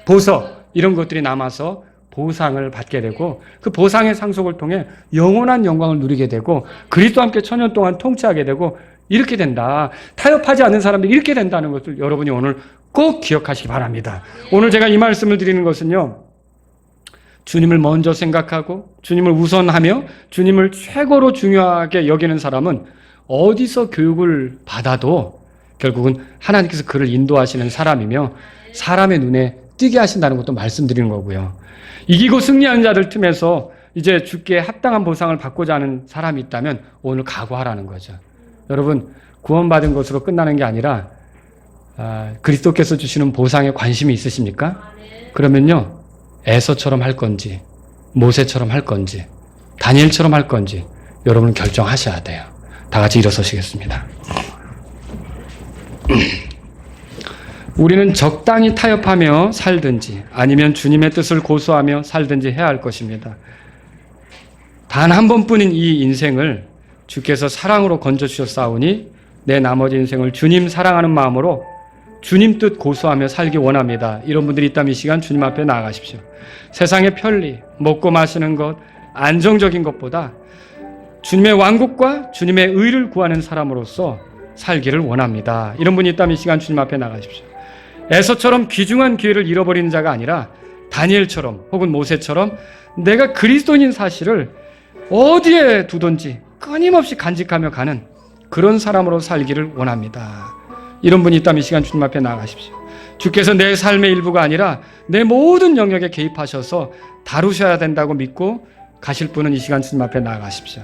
보석 이런 것들이 남아서 보상을 받게 되고 그 보상의 상속을 통해 영원한 영광을 누리게 되고 그리스도와 함께 천년 동안 통치하게 되고 이렇게 된다. 타협하지 않는 사람들이 이렇게 된다는 것을 여러분이 오늘 꼭 기억하시기 바랍니다. 오늘 제가 이 말씀을 드리는 것은요, 주님을 먼저 생각하고 주님을 우선하며 주님을 최고로 중요하게 여기는 사람은 어디서 교육을 받아도 결국은 하나님께서 그를 인도하시는 사람이며 사람의 눈에 띄게 하신다는 것도 말씀드리는 거고요. 이기고 승리하는 자들 틈에서 이제 주께 합당한 보상을 받고자 하는 사람이 있다면 오늘 각오하라는 거죠. 여러분, 구원받은 것으로 끝나는 게 아니라 그리스도께서 주시는 보상에 관심이 있으십니까? 그러면요, 에서처럼 할 건지 모세처럼 할 건지 다니엘처럼 할 건지 여러분은 결정하셔야 돼요. 다 같이 일어서시겠습니다. 우리는 적당히 타협하며 살든지 아니면 주님의 뜻을 고수하며 살든지 해야 할 것입니다. 단 한 번뿐인 이 인생을 주께서 사랑으로 건져주셨사오니 내 나머지 인생을 주님 사랑하는 마음으로 주님 뜻 고수하며 살기 원합니다. 이런 분들이 있다면 이 시간 주님 앞에 나아가십시오. 세상의 편리, 먹고 마시는 것, 안정적인 것보다 주님의 왕국과 주님의 의를 구하는 사람으로서 살기를 원합니다. 이런 분이 있다면 이 시간 주님 앞에 나가십시오. 에서처럼 귀중한 기회를 잃어버리는 자가 아니라 다니엘처럼 혹은 모세처럼 내가 그리스도인인 사실을 어디에 두든지 끊임없이 간직하며 가는 그런 사람으로 살기를 원합니다. 이런 분이 있다면 이 시간 주님 앞에 나아가십시오. 주께서 내 삶의 일부가 아니라 내 모든 영역에 개입하셔서 다루셔야 된다고 믿고 가실 분은 이 시간 주님 앞에 나아가십시오.